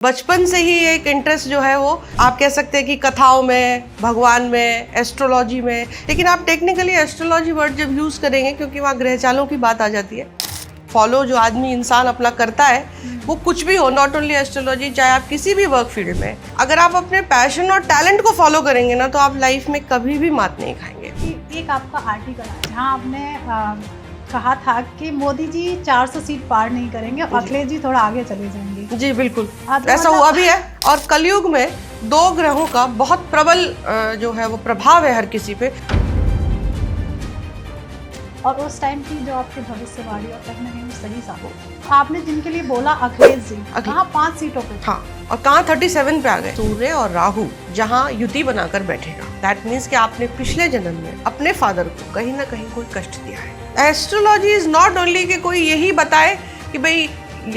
बचपन से ही एक इंटरेस्ट जो है वो आप कह सकते हैं कि कथाओं में, भगवान में, एस्ट्रोलॉजी में। लेकिन आप टेक्निकली एस्ट्रोलॉजी वर्ड जब यूज़ करेंगे, क्योंकि वहाँ ग्रह चालों की बात आ जाती है। फॉलो जो आदमी इंसान अपना करता है वो कुछ भी हो, नॉट ओनली एस्ट्रोलॉजी, चाहे आप किसी भी वर्क फील्ड में, अगर आप अपने पैशन और टैलेंट को फॉलो करेंगे ना, तो आप लाइफ में कभी भी मात नहीं खाएंगे। एक आपका आर्टिकल है जहाँ आपने कहा था कि मोदी जी 400 सीट पार नहीं करेंगे, अखिलेश जी थोड़ा आगे चले जाएंगे। जी बिल्कुल, तो ऐसा हुआ भी है। और कलयुग में 2 ग्रहों का बहुत प्रबल जो है वो प्रभाव है हर किसी पे। और उस टाइम की जो आपकी भविष्यवाणी और कहीं ना कहीं सही साबित। आपने जिनके लिए बोला अखिलेश जी, कहाँ 5 सीटों पे, हाँ, और कहाँ 37 पे आ गए। सूर्य और राहु जहाँ युति बनाकर बैठेगा, दैट मीन्स कि आपने पिछले जन्म में अपने फादर को कहीं ना कहीं कोई कष्ट दिया है। एस्ट्रोलॉजी इज नॉट ओनली कि कोई यही बताए कि भाई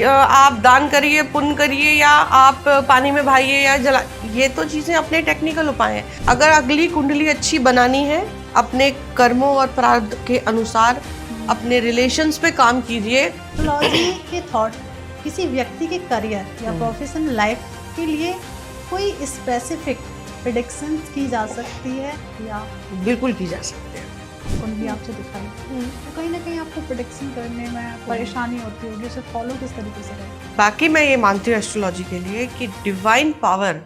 आप दान करिए, पुण्य करिए, या आप पानी में बहाइए या जला, ये तो चीज़ें अपने टेक्निकल उपाय हैं। अगर अगली कुंडली अच्छी बनानी है, अपने कर्मों और प्रारब्ध के अनुसार अपने रिलेशंस पे काम कीजिए। एस्ट्रोलॉजी के थॉट किसी व्यक्ति के करियर या प्रोफेशनल लाइफ के लिए कोई स्पेसिफिक प्रेडिक्शन की जा सकती है या बिल्कुल की जा सकती है। कुंडली आपसे दिखाई तो कहीं ना कहीं आपको प्रेडिक्शन करने में परेशानी होती होगी, उसे फॉलो किस तरीके से करें? बाकी मैं ये मानती हूँ एस्ट्रोलॉजी के लिए कि डिवाइन पावर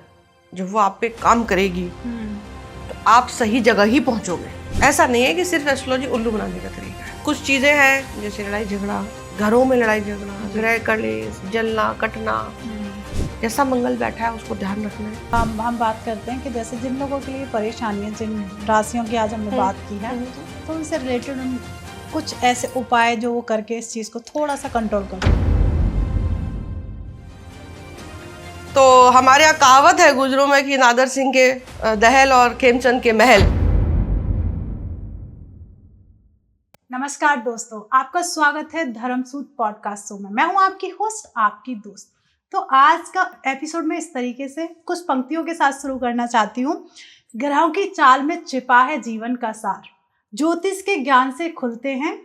जब वो आप पे काम करेगी तो आप सही जगह ही पहुंचोगे। ऐसा नहीं है कि सिर्फ एस्ट्रोलॉजी उल्लू बनाने का तरीका है। कुछ चीज़ें हैं जैसे लड़ाई झगड़ा, घरों में लड़ाई झगड़ा, ग्रह कलेश, जलना कटना, जैसा मंगल बैठा है उसको ध्यान रखना है। हम बात करते हैं कि जैसे जिन लोगों के लिए परेशानी है, जिन राशियों की आज हमने बात की है, तो उनसे रिलेटेड कुछ ऐसे उपाय जो वो करके इस चीज़ को थोड़ा सा कंट्रोल कर। तो हमारे यहाँ कहावत है गुजरों में कि नादर सिंह के दहल और खेमचंद के महल। नमस्कार दोस्तों, आपका स्वागत है धर्मसूत पॉडकास्ट शो में। मैं हूँ आपकी होस्ट, आपकी दोस्त। तो आज का एपिसोड में इस तरीके से कुछ पंक्तियों के साथ शुरू करना चाहती हूँ। ग्रहों की चाल में छिपा है जीवन का सार, ज्योतिष के ज्ञान से खुलते हैं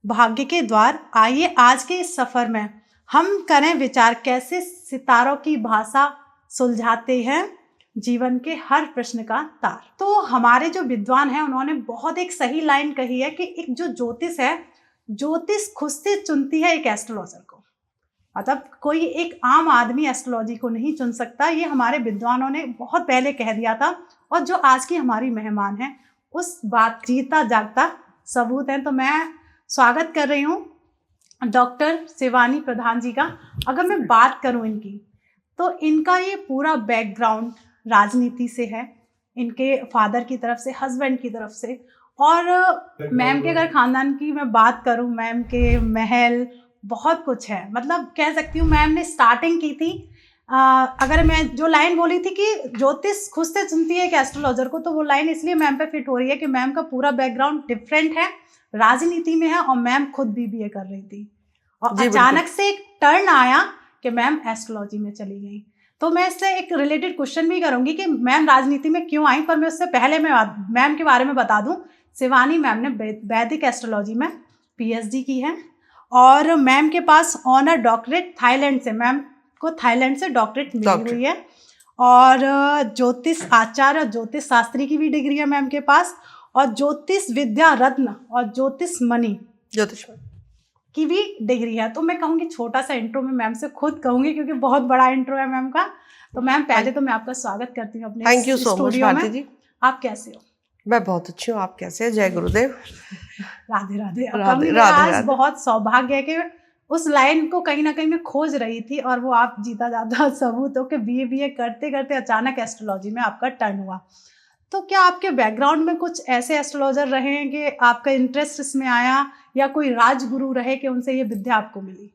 भाग्य के द्वार। आइए आज के इस सफर में हम करें विचार, कैसे सितारों की भाषा सुलझाते हैं जीवन के हर प्रश्न का तार। तो हमारे जो विद्वान हैं उन्होंने बहुत एक सही लाइन कही है कि एक जो ज्योतिष है, ज्योतिष खुद से चुनती है एक एस्ट्रोलॉजर को। मतलब कोई एक आम आदमी एस्ट्रोलॉजी को नहीं चुन सकता। ये हमारे विद्वानों ने बहुत पहले कह दिया था, और जो आज की हमारी मेहमान है उस बात जीता जागता सबूत है। तो मैं स्वागत कर रही हूँ डॉक्टर शिवानी प्रधान जी का। अगर मैं बात करूँ इनकी, तो इनका ये पूरा बैकग्राउंड राजनीति से है, इनके फादर की तरफ से, हस्बैंड की तरफ से। और मैम के अगर खानदान की मैं बात करूँ, मैम के महल बहुत कुछ है। मतलब कह सकती हूँ मैम ने स्टार्टिंग की थी, अगर मैं जो लाइन बोली थी कि ज्योतिष खुद से चुनती है एक एस्ट्रोलॉजर को, तो वो लाइन इसलिए मैम पे फिट हो रही है कि मैम का पूरा बैकग्राउंड डिफरेंट है, राजनीति में है, और मैम खुद बीबीए कर रही थी। और अचानक से एक टर्न आया कि मैम एस्ट्रोलॉजी में चली गई। तो मैं इससे एक रिलेटेड क्वेश्चन भी करूंगी कि मैम राजनीति में क्यों आई, पर मैं उससे पहले मैं मैम के बारे में बता दूं। शिवानी मैम ने वैदिक एस्ट्रोलॉजी में पीएचडी की है, और मैम के पास ऑनर डॉक्टरेट थाईलैंड से, मैम को थाईलैंड से डॉक्टरेट मिली हुई है। और ज्योतिष आचार्य, ज्योतिष शास्त्री की भी डिग्री है मैम के पास, और ज्योतिष विद्या रत्न और ज्योतिष मणि की भी डिग्री है। तो मैं कहूँगी छोटा सा इंट्रो में मैम से खुद कहूँगी, क्योंकि बहुत बड़ा इंट्रो है मैम का। तो मैम पहले तो मैं आपका स्वागत करती हूँ अपने स्टूडियो में। जी, आप कैसे हो? मैं बहुत अच्छी हूँ, आप कैसे हैं? जय गुरुदेव। राधे राधे। आज बहुत सौभाग्य है कि उस लाइन को कहीं ना कहीं मैं खोज रही थी, और वो आप जीता जाता सबूत हो कि बीए करते करते अचानक एस्ट्रोलॉजी में आपका टर्न हुआ। तो क्या आपके बैकग्राउंड में कुछ ऐसे एस्ट्रोलॉजर रहे हैं कि आपका इंटरेस्ट इसमें आया, या कोई राजगुरु रहे कि उनसे ये विद्या आपको मिली?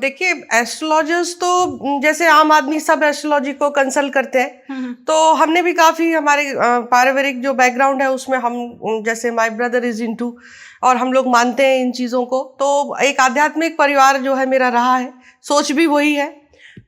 देखिए, एस्ट्रोलॉजर्स तो जैसे आम आदमी सब एस्ट्रोलॉजी को कंसल्ट करते हैं, तो हमने भी काफ़ी, हमारे पारिवारिक जो बैकग्राउंड है उसमें हम, जैसे माय ब्रदर इज इनटू, और हम लोग मानते हैं इन चीज़ों को। तो एक आध्यात्मिक परिवार जो है मेरा रहा है, सोच भी वही है।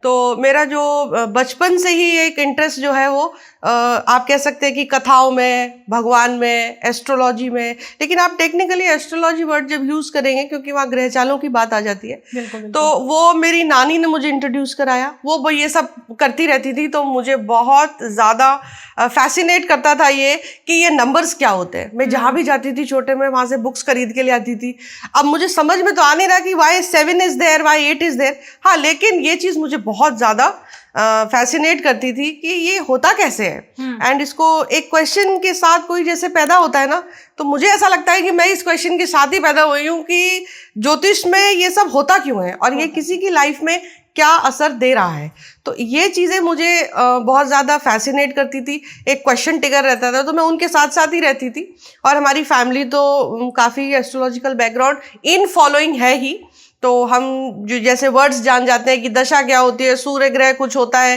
तो मेरा जो बचपन से ही एक इंटरेस्ट जो है वो आप कह सकते हैं कि कथाओं में, भगवान में, एस्ट्रोलॉजी में, लेकिन आप टेक्निकली एस्ट्रोलॉजी वर्ड जब यूज़ करेंगे क्योंकि वहाँ ग्रह चालों की बात आ जाती है, बिल्कुल। तो वो मेरी नानी ने मुझे इंट्रोड्यूस कराया। वो ये सब करती रहती थी, तो मुझे बहुत ज़्यादा फैसिनेट करता था ये कि ये नंबर्स क्या होते हैं। मैं जहाँ भी जाती थी छोटे में, वहाँ से बुक्स खरीद के ले आती थी। अब मुझे समझ में तो आ नहीं रहा कि Y 7 is there, Y 8 is there. हाँ, लेकिन ये चीज़ मुझे बहुत ज़्यादा फैसिनेट करती थी कि ये होता कैसे है। एंड इसको एक क्वेश्चन के साथ कोई जैसे पैदा होता है ना, तो मुझे ऐसा लगता है कि मैं इस क्वेश्चन के साथ ही पैदा हुई हूँ कि ज्योतिष में ये सब होता क्यों है और ये किसी की लाइफ में क्या असर दे रहा है। तो ये चीज़ें मुझे बहुत ज़्यादा फैसिनेट करती थी। एक क्वेश्चन टिगर रहता था, तो मैं उनके साथ साथ ही रहती थी। और हमारी फैमिली तो काफ़ी एस्ट्रोलॉजिकल बैकग्राउंड इन फॉलोइंग है ही। तो हम जो जैसे वर्ड्स जान जाते हैं कि दशा क्या होती है, सूर्य ग्रह कुछ होता है,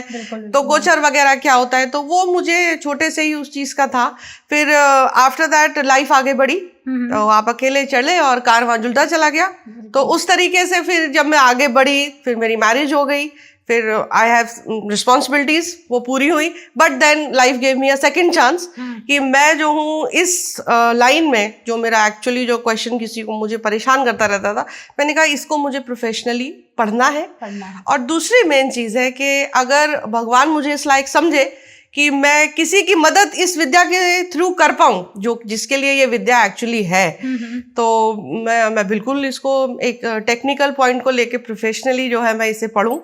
तो गोचर वगैरह क्या होता है, तो वो मुझे छोटे से ही उस चीज़ का था। फिर आफ्टर दैट लाइफ आगे बढ़ी, तो आप अकेले चले और कारवां जुलता चला गया। तो उस तरीके से फिर जब मैं आगे बढ़ी, फिर मेरी मैरिज हो गई, फिर आई हैव रिस्पॉन्सिबिलिटीज, वो पूरी हुई। But then life gave me a second chance कि मैं जो हूँ इस लाइन में, जो मेरा एक्चुअली जो क्वेश्चन किसी को मुझे परेशान करता रहता था, मैंने कहा इसको मुझे प्रोफेशनली पढ़ना है। और दूसरी मेन चीज़ है कि अगर भगवान मुझे इस लायक समझे कि मैं किसी की मदद इस विद्या के थ्रू कर पाऊँ, जो जिसके लिए ये विद्या एक्चुअली है, तो मैं बिल्कुल इसको एक टेक्निकल पॉइंट को लेके प्रोफेशनली जो है मैं इसे पढूं।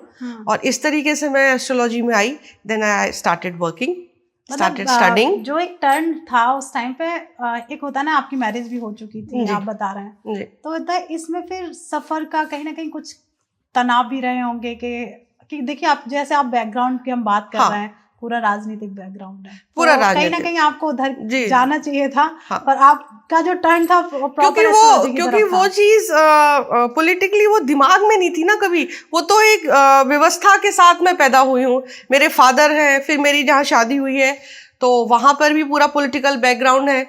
और इस तरीके से मैं एस्ट्रोलॉजी में आई। Then I started working, started studying. जो एक टर्न था उस टाइम पे, एक होता ना, आपकी मैरिज भी हो चुकी थी, आप बता रहे हैं, तो होता है इसमें फिर सफर का कहीं ना कहीं कुछ तनाव भी रहे होंगे कि देखिए, आप जैसे आप बैकग्राउंड की हम बात कर रहे हैं, पूरा राजनीतिक बैकग्राउंड है, पूरा तो कहीं ना कहीं आपको उधर जाना चाहिए था। पर आपका जो टर्न था क्योंकि वो चीज पॉलिटिकली वो दिमाग में नहीं थी ना कभी। वो तो एक व्यवस्था के साथ मैं पैदा हुई हूँ। मेरे फादर हैं, फिर मेरी जहाँ शादी हुई है तो वहां पर भी पूरा पॉलिटिकल बैकग्राउंड है।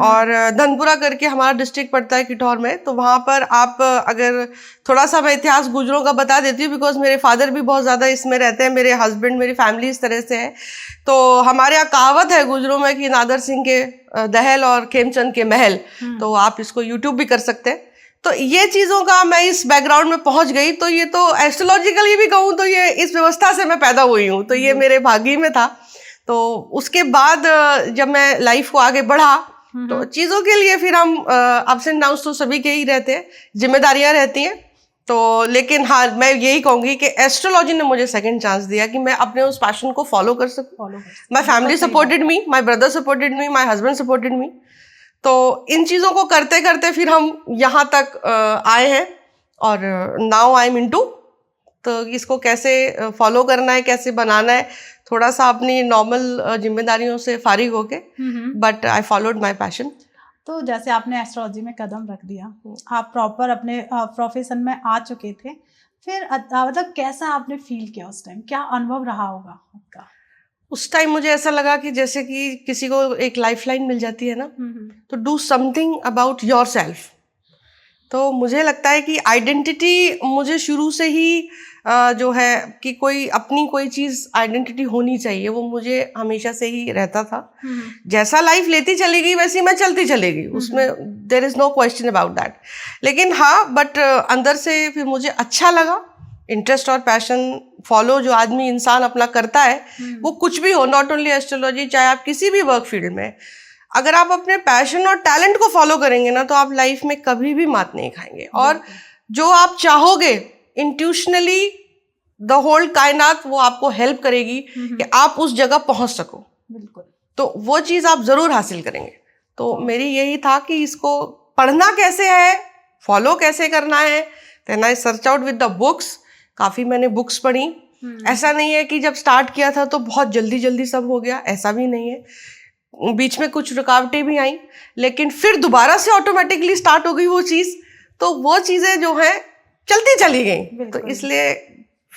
और धनपुरा करके हमारा डिस्ट्रिक्ट पड़ता है किठौर में, तो वहां पर आप अगर थोड़ा सा मैं इतिहास गुजरों का बता देती हूँ, बिकॉज मेरे फादर भी बहुत ज़्यादा इसमें रहते हैं, मेरे हस्बैंड, मेरी फैमिली इस तरह से है। तो हमारे यहाँ कहावत है गुजरों में कि नादर सिंह के दहल और खेमचंद के महल, तो आप इसको यूट्यूब भी कर सकते हैं। तो ये चीज़ों का मैं इस बैकग्राउंड में पहुंच गई, तो ये तो एस्ट्रोलॉजिकली भी कहूँ तो ये इस व्यवस्था से मैं पैदा हुई हूँ, तो ये मेरे भाग्य में था। तो उसके बाद जब मैं लाइफ को आगे बढ़ा, तो चीज़ों के लिए फिर हम अप्स एंड डाउन्स तो सभी के ही रहते हैं, जिम्मेदारियां रहती हैं। तो लेकिन हाँ, मैं यही कहूँगी कि एस्ट्रोलॉजी ने मुझे सेकंड चांस दिया कि मैं अपने उस पैशन को फॉलो कर सकूँ। My family supported me, my brother supported me, my husband supported me. तो इन चीज़ों को करते करते फिर हम यहाँ तक आए हैं और नाउ आई एम इनटू। तो इसको कैसे फॉलो करना है, कैसे बनाना है, थोड़ा सा अपनी नॉर्मल जिम्मेदारियों से फारिग होके, but I followed my passion. तो जैसे आपने एस्ट्रोलॉजी में कदम रख दिया, आप प्रॉपर अपने प्रोफेशन में आ चुके थे, फिर मतलब कैसा आपने फील किया उस टाइम, क्या अनुभव रहा होगा आपका? उस टाइम मुझे ऐसा लगा कि जैसे कि किसी को एक लाइफलाइन मिल जाती है ना, तो डू समथिंग अबाउट योरसेल्फ। तो मुझे लगता है कि आइडेंटिटी मुझे शुरू से ही जो है कि कोई अपनी कोई चीज़ आइडेंटिटी होनी चाहिए, वो मुझे हमेशा से ही रहता था। जैसा लाइफ लेती चली गई वैसी मैं चलती चलेगी, उसमें there is no question about that. लेकिन हाँ, बट अंदर से फिर मुझे अच्छा लगा। इंटरेस्ट और पैशन फॉलो जो आदमी इंसान अपना करता है, वो कुछ भी हो, नॉट ओनली एस्ट्रोलॉजी, चाहे आप किसी भी वर्क फील्ड में, अगर आप अपने पैशन और टैलेंट को फॉलो करेंगे ना, तो आप लाइफ में कभी भी मात नहीं खाएंगे। और जो आप चाहोगे इंट्यूशनली, द होल कायनात वो आपको हेल्प करेगी कि आप उस जगह पहुंच सको। बिल्कुल। तो वो चीज़ आप ज़रूर हासिल करेंगे। तो मेरी यही था कि इसको पढ़ना कैसे है, फॉलो कैसे करना है। Then I search out with the books. काफ़ी मैंने बुक्स पढ़ी। ऐसा नहीं है कि जब स्टार्ट किया था तो बहुत जल्दी जल्दी सब हो गया, ऐसा भी नहीं है। बीच में कुछ रुकावटें भी आई, लेकिन फिर दोबारा से ऑटोमेटिकली स्टार्ट हो गई वो चीज़। तो वो चीज़ें जो हैं चलती चली गई। तो इसलिए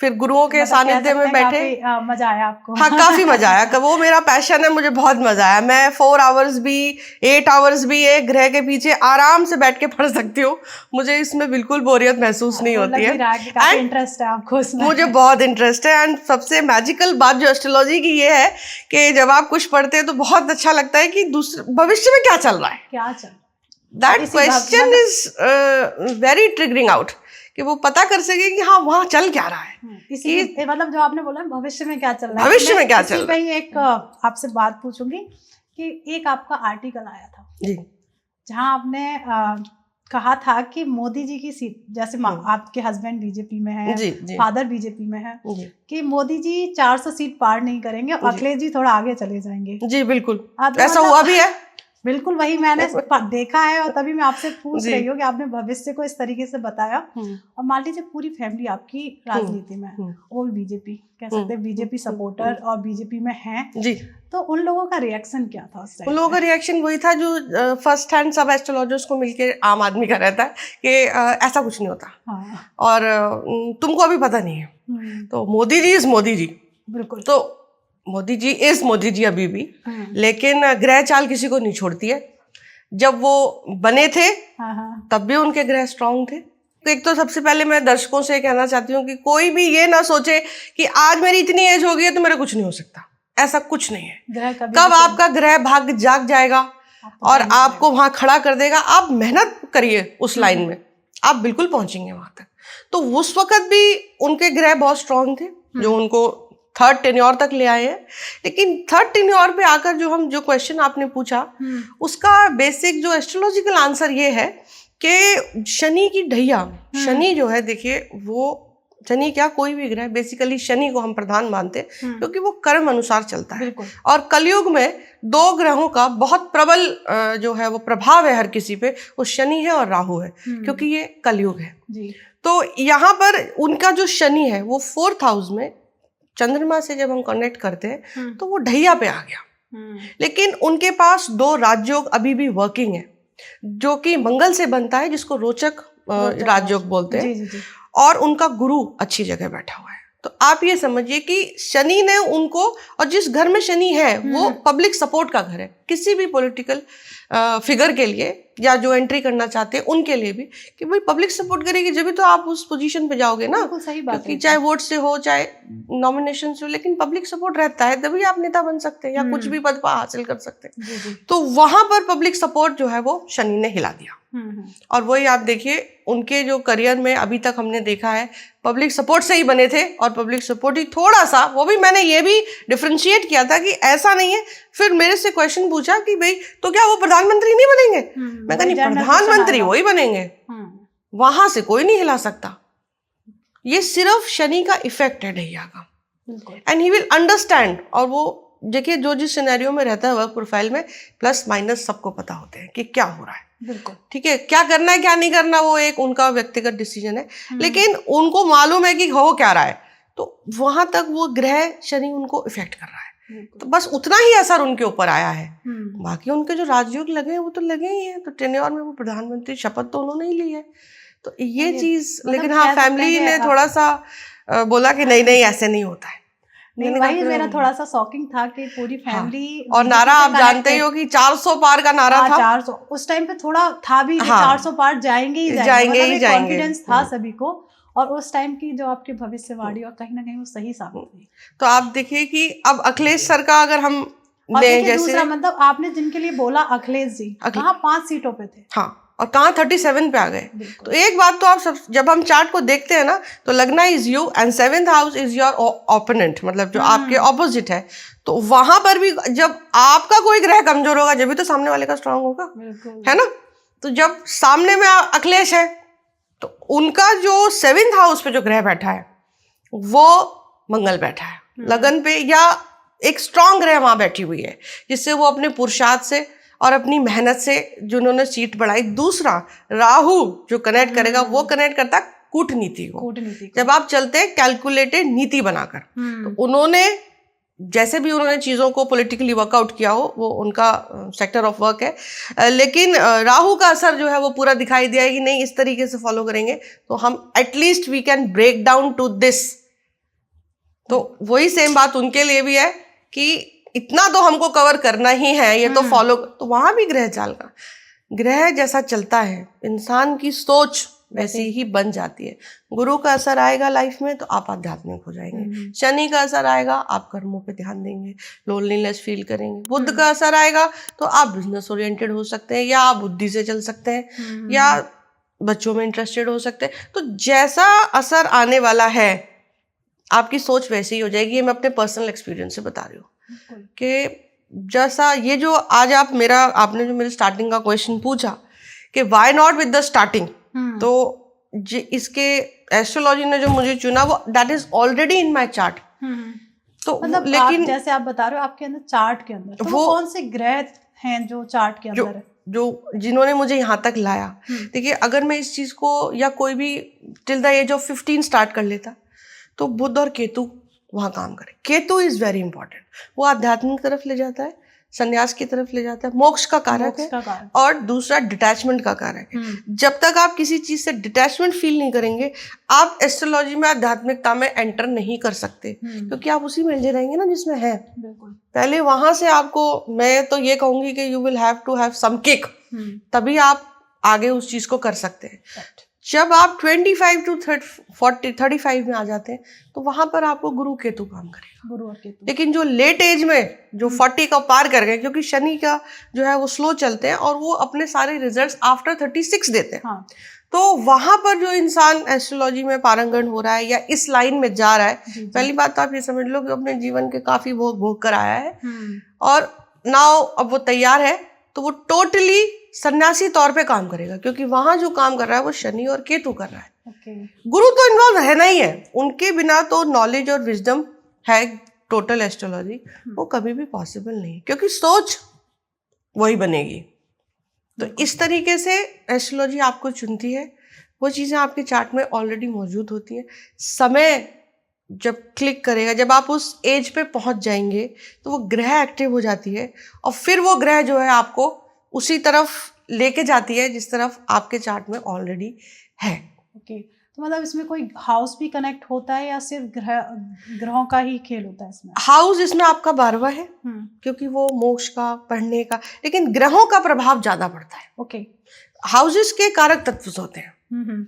फिर गुरुओं के मतलब कह सानिध्य में सकते हैं बैठे। काफी मजा आया आपको? हाँ, काफी मजा आया। वो मेरा पैशन है, मुझे बहुत मजा आया। मैं 4 आवर्स भी 8 आवर्स भी एक ग्रह के पीछे आराम से बैठ के पढ़ सकती हूँ। मुझे इसमें बिल्कुल बोरियत महसूस नहीं होती है। काफी इंटरेस्ट है आपको इसमें। मुझे बहुत इंटरेस्ट है। एंड सबसे मैजिकल बात जो एस्ट्रोलॉजी की ये है कि जब आप कुछ पढ़ते हैं तो बहुत अच्छा लगता है कि दूसरे भविष्य में क्या चल रहा है, क्या चल, that question is very triggering out, कि वो पता कर सके कि हाँ वहाँ चल क्या रहा है। इसी मतलब जो आपने बोला भविष्य में क्या चल रहा है, भविष्य में क्या चल रहा है। मैं एक आपसे बात पूछूंगी कि एक आपका आर्टिकल आया था जी, जहाँ आपने कहा था कि मोदी जी की सीट, जैसे आपके हस्बैंड बीजेपी में है, जी, जी, फादर बीजेपी में है, जी, कि मोदी जी 400 सीट पार नहीं करेंगे, अखिलेश जी थोड़ा आगे चले जाएंगे। जी बिल्कुल, तो ऐसा हुआ भी है। बिल्कुल वही मैंने देखा है, और तभी मैं आपसे पूछ रही हूँ कि आपने भविष्य को इस तरीके से बताया। और मान लीजिए पूरी फैमिली आपकी राजनीति में है, वो भी बीजेपी कह सकते हैं, बीजेपी सपोर्टर और बीजेपी में है जी, तो उन लोगों का रिएक्शन क्या था उस टाइम? उन लोगों का रिएक्शन वही था जो फर्स्ट हैंड सब एस्ट्रोलॉजर्स को मिलके आम आदमी का रहता है कि ऐसा कुछ नहीं होता। हाँ। और तुमको अभी पता नहीं है। तो मोदी जी इज मोदी जी, बिल्कुल। तो मोदी जी इज मोदी जी अभी भी, लेकिन ग्रह चाल किसी को नहीं छोड़ती है। जब वो बने थे तब भी उनके ग्रह स्ट्रांग थे। तो एक तो सबसे पहले मैं दर्शकों से कहना चाहती हूँ कि कोई भी ये ना सोचे कि आज मेरी इतनी एज हो गई है तो मेरा कुछ नहीं हो सकता। ऐसा कुछ नहीं है। कब आपका ग्रह भाग्य जाग जाएगा और आपको वहां खड़ा कर देगा, आप मेहनत करिए उस लाइन में, आप बिल्कुल पहुंचेंगे वहां तक। तो उस वक्त भी उनके ग्रह बहुत स्ट्रांग थे जो उनको थर्ड टेन्योर तक ले आए हैं। लेकिन थर्ड टेन्योर पे आकर जो क्वेश्चन आपने पूछा, उसका बेसिक जो एस्ट्रोलॉजिकल आंसर ये है कि शनि की ढैया, शनि जो है, देखिए वो शनि क्या, कोई भी ग्रह, बेसिकली शनि को हम प्रधान मानते हैं क्योंकि वो कर्म अनुसार चलता है। और कलयुग में 2 ग्रहों का बहुत प्रबल जो है वो प्रभाव है हर किसी पे, वो शनि है और राहु है, क्योंकि ये कलयुग है जी। तो यहाँ पर उनका जो शनि है वो 4th हाउस में चंद्रमा से जब हम कनेक्ट करते हैं तो वो ढैया पे आ गया। लेकिन उनके पास 2 राजयोग अभी भी वर्किंग है, जो कि मंगल से बनता है, जिसको रोचक राजयोग बोलते हैं। जी, जी, जी। और उनका गुरु अच्छी जगह बैठा हुआ है। तो आप ये समझिए कि शनि ने उनको, और जिस घर में शनि है वो पब्लिक सपोर्ट का घर है, किसी भी पॉलिटिकल फिगर के लिए या जो एंट्री करना चाहते हैं उनके लिए भी, कि भाई पब्लिक सपोर्ट करेगी जब भी तो आप उस पोजीशन पे जाओगे ना। सही बात, क्योंकि चाहे वोट से हो चाहे नॉमिनेशन से हो, लेकिन पब्लिक सपोर्ट रहता है तभी आप नेता बन सकते हैं या कुछ भी पद हासिल कर सकते हैं। तो वहां पर पब्लिक सपोर्ट जो है वो शनि ने हिला दिया। और वही आप देखिए उनके जो करियर में अभी तक हमने देखा है पब्लिक सपोर्ट से ही बने थे, और पब्लिक सपोर्ट ही थोड़ा सा, वो भी मैंने ये भी डिफरेंशिएट किया था कि ऐसा नहीं है। फिर मेरे से क्वेश्चन पूछा कि भाई तो क्या वो प्रधानमंत्री नहीं बनेंगे? मैं कहा नहीं, प्रधानमंत्री वही बनेंगे, वहां से कोई नहीं हिला सकता। ये सिर्फ शनि का इफेक्ट है ढैया का, एंड ही विल अंडरस्टैंड। और वो देखिए जो जिस सिनेरियो में रहता है वर्क प्रोफाइल में प्लस माइनस सबको पता होते हैं कि क्या हो रहा है। बिल्कुल ठीक है, क्या करना है क्या नहीं करना वो एक उनका व्यक्तिगत डिसीजन है, लेकिन उनको मालूम है कि हो क्या रहा है। तो वहां तक वो ग्रह शनि उनको इफेक्ट कर रहा है, तो बस उतना ही असर उनके ऊपर आया है। बाकी उनके जो राजयोग लगे हैं वो तो लगे ही हैं। तो टेन्योर में वो प्रधानमंत्री शपथ तो उन्होंने ही ली है, तो ये चीज। लेकिन हाँ, फैमिली ने थोड़ा सा बोला कि नहीं नहीं ऐसे नहीं होता है। नहीं, वही मेरा थोड़ा सा शॉकिंग था कि पूरी फैमिली। और नारा आप जानते ही हो कि 400 पार का नारा था। 400 उस टाइम पे थोड़ा था भी, 400 पार जाएंगे ही जाएंगे, कॉन्फिडेंस था सभी को। और उस टाइम की जो आपकी भविष्यवाणी और कहीं ना कहीं वो सही साबित हुई। तो आप देखिए कि अब अखिलेश सर का अगर हम जैसे दूसरा, मतलब आपने जिनके लिए बोला अखिलेश जी, कहाँ 5 सीटों पे थे, हाँ, और कहाँ 37 पे आ गए। तो एक बात तो आप सब जब हम चार्ट को देखते हैं ना, तो लगना is you and 7th house is your opponent, मतलब जो आपके ऑपोजिट है। तो वहां पर भी जब आपका कोई ग्रह कमजोर होगा जब भी तो सामने वाले का स्ट्रांग होगा, है ना। तो जब सामने में अखिलेश है तो उनका जो 7th हाउस पे जो ग्रह बैठा है वो मंगल बैठा है लगन पे, या एक स्ट्रांग ग्रह वहां बैठी हुई है, जिससे वो अपने पुरुषार्थ से और अपनी मेहनत से जिन्होंने सीट बढ़ाई। दूसरा राहु जो कनेक्ट करेगा वो कनेक्ट करता है कूटनीति को। जब आप चलते हैं कैलकुलेटेड नीति बनाकर, तो उन्होंने जैसे भी उन्होंने चीजों को पॉलिटिकली वर्कआउट किया हो वो उनका सेक्टर ऑफ वर्क है। लेकिन राहु का असर जो है वो पूरा दिखाई दिया है कि नहीं, इस तरीके से फॉलो करेंगे तो हम at least we can break down to this तो वही सेम बात उनके लिए भी है कि इतना तो हमको कवर करना ही है, ये तो फॉलो। तो वहां भी ग्रह चाल का, ग्रह जैसा चलता है इंसान की सोच वैसी ही बन जाती है। गुरु का असर आएगा लाइफ में तो आप आध्यात्मिक हो जाएंगे, शनि का असर आएगा आप कर्मों पे ध्यान देंगे, लोनलीनेस फील करेंगे, बुध का असर आएगा तो आप बिजनेस ओरिएंटेड हो सकते हैं, या आप बुद्धि से चल सकते हैं, या बच्चों में इंटरेस्टेड हो सकते हैं। तो जैसा असर आने वाला है आपकी सोच वैसी ही हो जाएगी। ये मैं अपने पर्सनल एक्सपीरियंस से बता रही हूँ कि जैसा ये जो आज आपने जो मेरे स्टार्टिंग का क्वेश्चन पूछा कि why not with the starting, तो इसके एस्ट्रोलॉजी ने जो मुझे चुना वो that is already in my chart. तो मतलब लेकिन जैसे आप बता रहे हो आपके अंदर चार्ट के अंदर, तो वो कौन से ग्रह हैं जो चार्ट के अंदर है, जो जिन्होंने मुझे यहाँ तक लाया। देखिए अगर मैं इस चीज को या कोई भी till the age of 15 start कर लेता तो बुध और केतु वहां काम करे। केतु इज वेरी इंपॉर्टेंट, वो आध्यात्मिक तरफ ले जाता है, संन्यास की तरफ ले जाता है, मोक्ष का कारक है, और दूसरा डिटैचमेंट का कारक है। जब तक आप किसी चीज से डिटैचमेंट फील नहीं करेंगे आप एस्ट्रोलॉजी में आध्यात्मिकता में एंटर नहीं कर सकते, क्योंकि आप उसी में उलझे रहेंगे ना जिसमें है। पहले वहां से आपको, मैं तो ये कहूंगी कि you will have to have some kick, तभी आप आगे उस चीज को कर सकते हैं। जब आप 25 to 35 में आ जाते हैं तो वहां पर आपको गुरु केतु काम करेगा, गुरु और केतु। लेकिन जो लेट एज में जो 40 का पार कर गए, क्योंकि शनि का जो है वो स्लो चलते हैं और वो अपने सारे रिजल्ट्स आफ्टर 36 देते हैं। तो वहां पर जो इंसान एस्ट्रोलॉजी में पारंगत हो रहा है या इस लाइन में जा रहा है, पहली बात तो आप ये समझ लो कि अपने जीवन के काफी भोग कर आया है और नाउ अब वो तैयार है, तो वो टोटली सन्यासी तौर पे काम करेगा, क्योंकि वहां जो काम कर रहा है वो शनि और केतु कर रहा है। गुरु तो इन्वॉल्व रहना ही है, उनके बिना तो नॉलेज और विजडम है टोटल एस्ट्रोलॉजी वो कभी भी पॉसिबल नहीं, क्योंकि सोच वही बनेगी। तो इस तरीके से एस्ट्रोलॉजी आपको चुनती है, वो चीजें आपके चार्ट में ऑलरेडी मौजूद होती है। समय जब क्लिक करेगा, जब आप उस एज पे पहुंच जाएंगे तो वो ग्रह एक्टिव हो जाती है और फिर वो ग्रह जो है आपको उसी तरफ लेके जाती है जिस तरफ आपके चार्ट में ऑलरेडी है। तो मतलब इसमें कोई हाउस भी कनेक्ट होता है या सिर्फ ग्रहों का ही खेल होता है इसमें? हाउस इसमें आपका 12वां है, क्योंकि वो मोक्ष का, पढ़ने का, लेकिन ग्रहों का प्रभाव ज्यादा पड़ता है। हाउसेस के कारक तत्व होते हैं,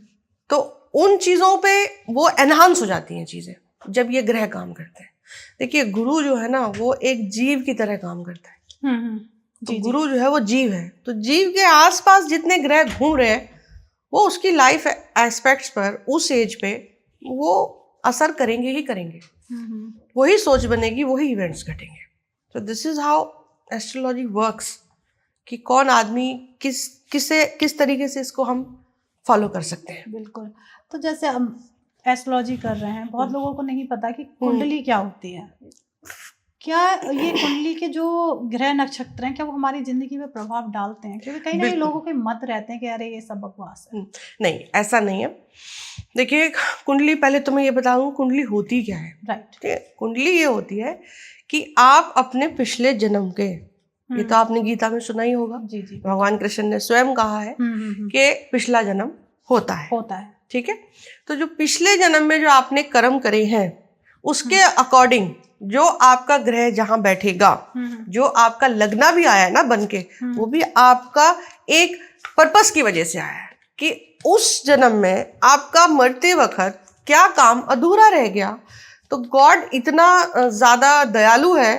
तो उन चीजों पे वो एनहांस हो जाती हैं चीजें जब ये ग्रह काम करते हैं। देखिए गुरु जो है ना वो एक जीव की तरह काम करता है। तो गुरु जो है वो जीव है, तो जीव के आसपास जितने ग्रह घूम रहे हैं वो उसकी लाइफ एस्पेक्ट्स पर उस एज पे वो असर करेंगे ही करेंगे, वही सोच बनेगी, वही इवेंट्स घटेंगे। तो this is how astrology works, कि कौन आदमी किस तरीके से इसको हम फॉलो कर सकते हैं। बिल्कुल। तो जैसे हम एस्ट्रोलॉजी कर रहे हैं, बहुत लोगों को नहीं पता कि कुंडली क्या होती है। क्या ये कुंडली के जो ग्रह नक्षत्र हैं क्या वो हमारी जिंदगी में प्रभाव डालते हैं? क्योंकि कहीं ना कहीं लोगों के मत रहते हैं कि अरे ये सब बकवास है। नहीं, ऐसा नहीं है। देखिए कुंडली, पहले तो मैं ये बताऊं कुंडली होती क्या है। ठीक है, कुंडली ये होती है कि आप अपने पिछले जन्म के, ये तो आपने गीता में सुना ही होगा, भगवान कृष्ण ने स्वयं कहा है कि पिछला जन्म होता है। ठीक है, तो जो पिछले जन्म में जो आपने कर्म करे हैं उसके अकॉर्डिंग जो आपका ग्रह जहां बैठेगा, जो आपका लगना भी आया है ना बन के, वो भी आपका एक पर्पस की वजह से आया है कि उस जन्म में आपका मरते वक्त क्या काम अधूरा रह गया। तो गॉड इतना ज्यादा दयालु है,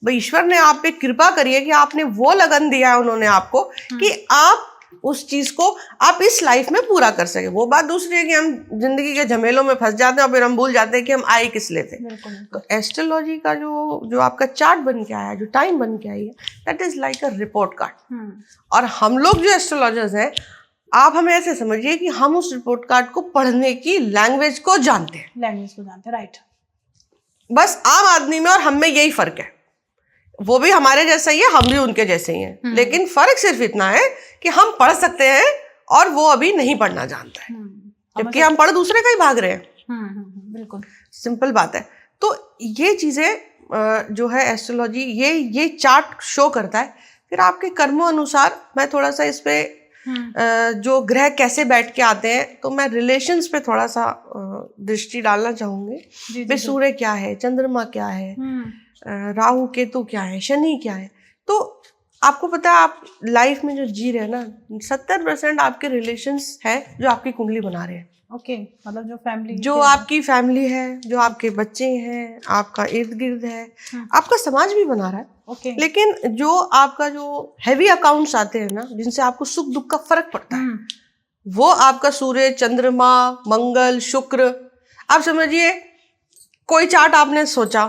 ईश्वर ने आप पे कृपा करी है कि आपने वो लगन दिया है उन्होंने आपको कि आप उस चीज को आप इस लाइफ में पूरा कर सके। वो बात दूसरी है कि हम जिंदगी के झमेलों में फंस जाते हैं और फिर हम भूल जाते हैं कि हम आए किस लिए थे। तो एस्ट्रोलॉजी का जो आपका चार्ट बन के आया, जो टाइम बन के आई है, that is like a report card. और हम लोग जो एस्ट्रोलॉजर्स हैं, आप हमें ऐसे समझिए कि हम उस रिपोर्ट कार्ड को पढ़ने की लैंग्वेज को जानते हैं। राइट। बस आम आदमी में और हम में यही फर्क है। वो भी हमारे जैसा ही है, हम भी उनके जैसे ही हैं, लेकिन फर्क सिर्फ इतना है कि हम पढ़ सकते हैं और वो अभी नहीं पढ़ना जानता है, जबकि हम पढ़ दूसरे का ही भाग रहे हैं। बिल्कुल सिंपल बात है। तो ये चीजें जो है एस्ट्रोलॉजी ये चार्ट शो करता है। फिर आपके कर्मों अनुसार मैं थोड़ा सा इस पे जो ग्रह कैसे बैठ के आते हैं, तो मैं रिलेशंस पे थोड़ा सा दृष्टि डालना चाहूंगी। भाई सूर्य क्या है, चंद्रमा क्या है, राहु केतु क्या है, शनि क्या है। तो आपको पता है आप लाइफ में जो जी रहे हैं ना, 70% आपके रिलेशंस है जो आपकी कुंडली बना रहे हैं। ओके, मतलब जो फैमिली, जो आपकी फैमिली है, जो आपके बच्चे हैं, आपका इर्द गिर्द है, आपका समाज भी बना रहा है। ओके। लेकिन जो आपका जो हैवी अकाउंट्स आते हैं ना, जिनसे आपको सुख दुख का फर्क पड़ता है, वो आपका सूर्य, चंद्रमा, मंगल, शुक्र। आप समझिए कोई चार्ट आपने सोचा,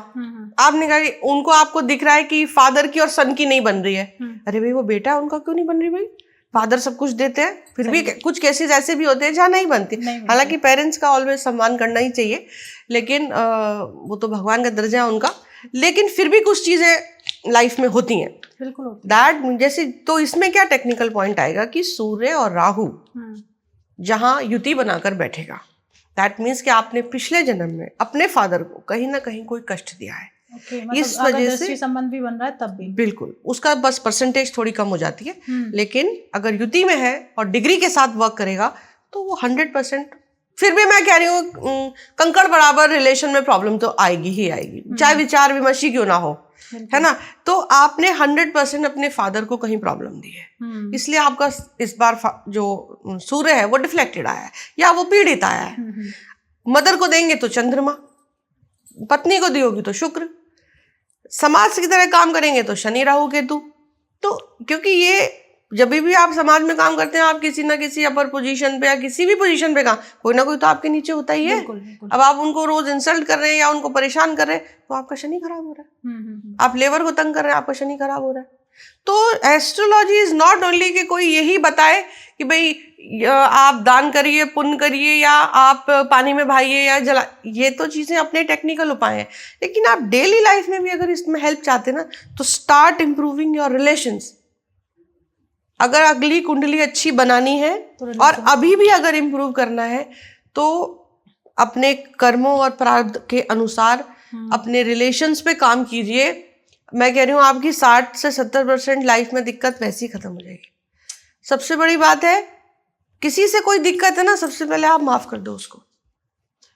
आपने कहा कि उनको आपको दिख रहा है कि फादर की और सन की नहीं बन रही है। अरे भाई वो बेटा है, उनका क्यों नहीं बन रही भाई? फादर सब कुछ देते हैं, फिर भी कुछ केसेस ऐसे भी होते हैं जहाँ नहीं बनती। हालांकि पेरेंट्स का ऑलवेज सम्मान करना ही चाहिए, लेकिन वो तो भगवान का दर्जा है उनका। लेकिन फिर भी कुछ चीजें लाइफ में होती हैं, बिल्कुल होती दैट जैसे। तो इसमें क्या टेक्निकल पॉइंट आएगा कि सूर्य और राहु जहाँ युति बनाकर बैठेगा, दैट मीन्स कि आपने पिछले जन्म में अपने फादर को कहीं ना कहीं कोई कष्ट दिया है। मतलब इस वजह से संबंध भी बन रहा है तब भी बिल्कुल उसका बस परसेंटेज थोड़ी कम हो जाती है। लेकिन अगर युति में है और डिग्री के साथ वर्क करेगा तो वो 100%। फिर भी मैं कह रही हूँ कंकड़ बराबर रिलेशन में प्रॉब्लम तो आएगी ही आएगी, चाहे विचार विमर्शी क्यों ना हो, है ना। तो आपने 100% अपने फादर को कहीं प्रॉब्लम दी है, इसलिए आपका इस बार जो सूर्य है वो डिफ्लेक्टेड आया है या वो पीड़ित आया है। मदर को देंगे तो चंद्रमा, पत्नी को दी होगी तो शुक्र, समाज की तरह काम करेंगे तो शनि राहु केतु। तो क्योंकि ये जब भी आप समाज में काम करते हैं, आप किसी ना किसी अपर पोजीशन पे या किसी भी पोजीशन पे काम, कोई ना कोई तो आपके नीचे होता ही है। बिल्कुल, बिल्कुल। अब आप उनको रोज इंसल्ट कर रहे हैं या उनको परेशान कर रहे हैं तो आपका शनि खराब हो रहा है। आप लेबर को तंग कर रहे हैं, आपका शनि खराब हो रहा है। तो एस्ट्रोलॉजी इज नॉट ओनली कि कोई यही बताए कि भाई आप दान करिए, पुण्य करिए, या आप पानी में बहाइए या जला, ये तो चीजें अपने टेक्निकल उपाय हैं। लेकिन आप डेली लाइफ में भी अगर इसमें हेल्प चाहते हैं ना, तो स्टार्ट इम्प्रूविंग योर रिलेशंस। अगर अगली कुंडली अच्छी बनानी है और अभी भी अगर इम्प्रूव करना है तो अपने कर्मों और प्रारब्ध के अनुसार अपने रिलेशंस पे काम कीजिए। मैं कह रही हूँ आपकी 60 से 70% लाइफ में दिक्कत वैसे ही खत्म हो जाएगी। सबसे बड़ी बात है, किसी से कोई दिक्कत है ना, सबसे पहले आप माफ कर दो उसको।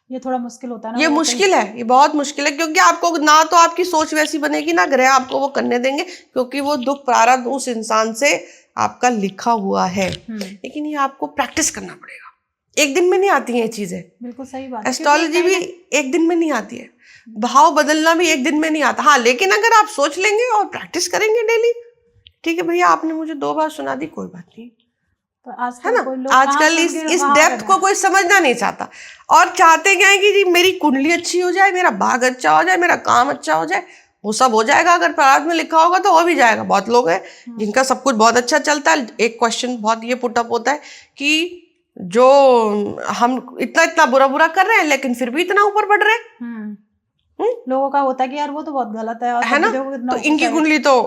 ये थोड़ा मुश्किल होता है ना, ये मुश्किल है, ये बहुत मुश्किल है, क्योंकि आपको ना तो आपकी सोच वैसी बनेगी ना ग्रह आपको वो करने देंगे, क्योंकि वो दुख प्रारब्ध उस इंसान से आपका लिखा हुआ है। लेकिन ये आपको प्रैक्टिस करना पड़ेगा, एक दिन में नहीं आती हैं ये चीजें। बिल्कुल सही बात है। एस्ट्रोलॉजी भी एक दिन में नहीं आती है, भाव बदलना भी एक दिन में नहीं आता। हाँ, लेकिन अगर आप सोच लेंगे और प्रैक्टिस करेंगे डेली, ठीक है भैया आपने मुझे 2 बार सुना दी, कोई बात नहीं, है ना। आजकल इस डेप्थ को कोई समझना नहीं चाहता, और चाहते क्या है कि जी मेरी कुंडली अच्छी हो जाए, मेरा भाग अच्छा हो जाए, मेरा काम अच्छा हो जाए। वो सब हो जाएगा, अगर प्रारब्ध में लिखा होगा तो हो भी जाएगा। बहुत लोग हैं जिनका सब कुछ बहुत अच्छा चलता है। एक क्वेश्चन बहुत ये पुटअप होता है कि जो हम इतना इतना बुरा बुरा कर रहे हैं लेकिन फिर भी इतना ऊपर बढ़ रहे हैं। लोगों का होता है कि यार वो तो बहुत गलत है, और है ना। तो इनकी कुंडली तो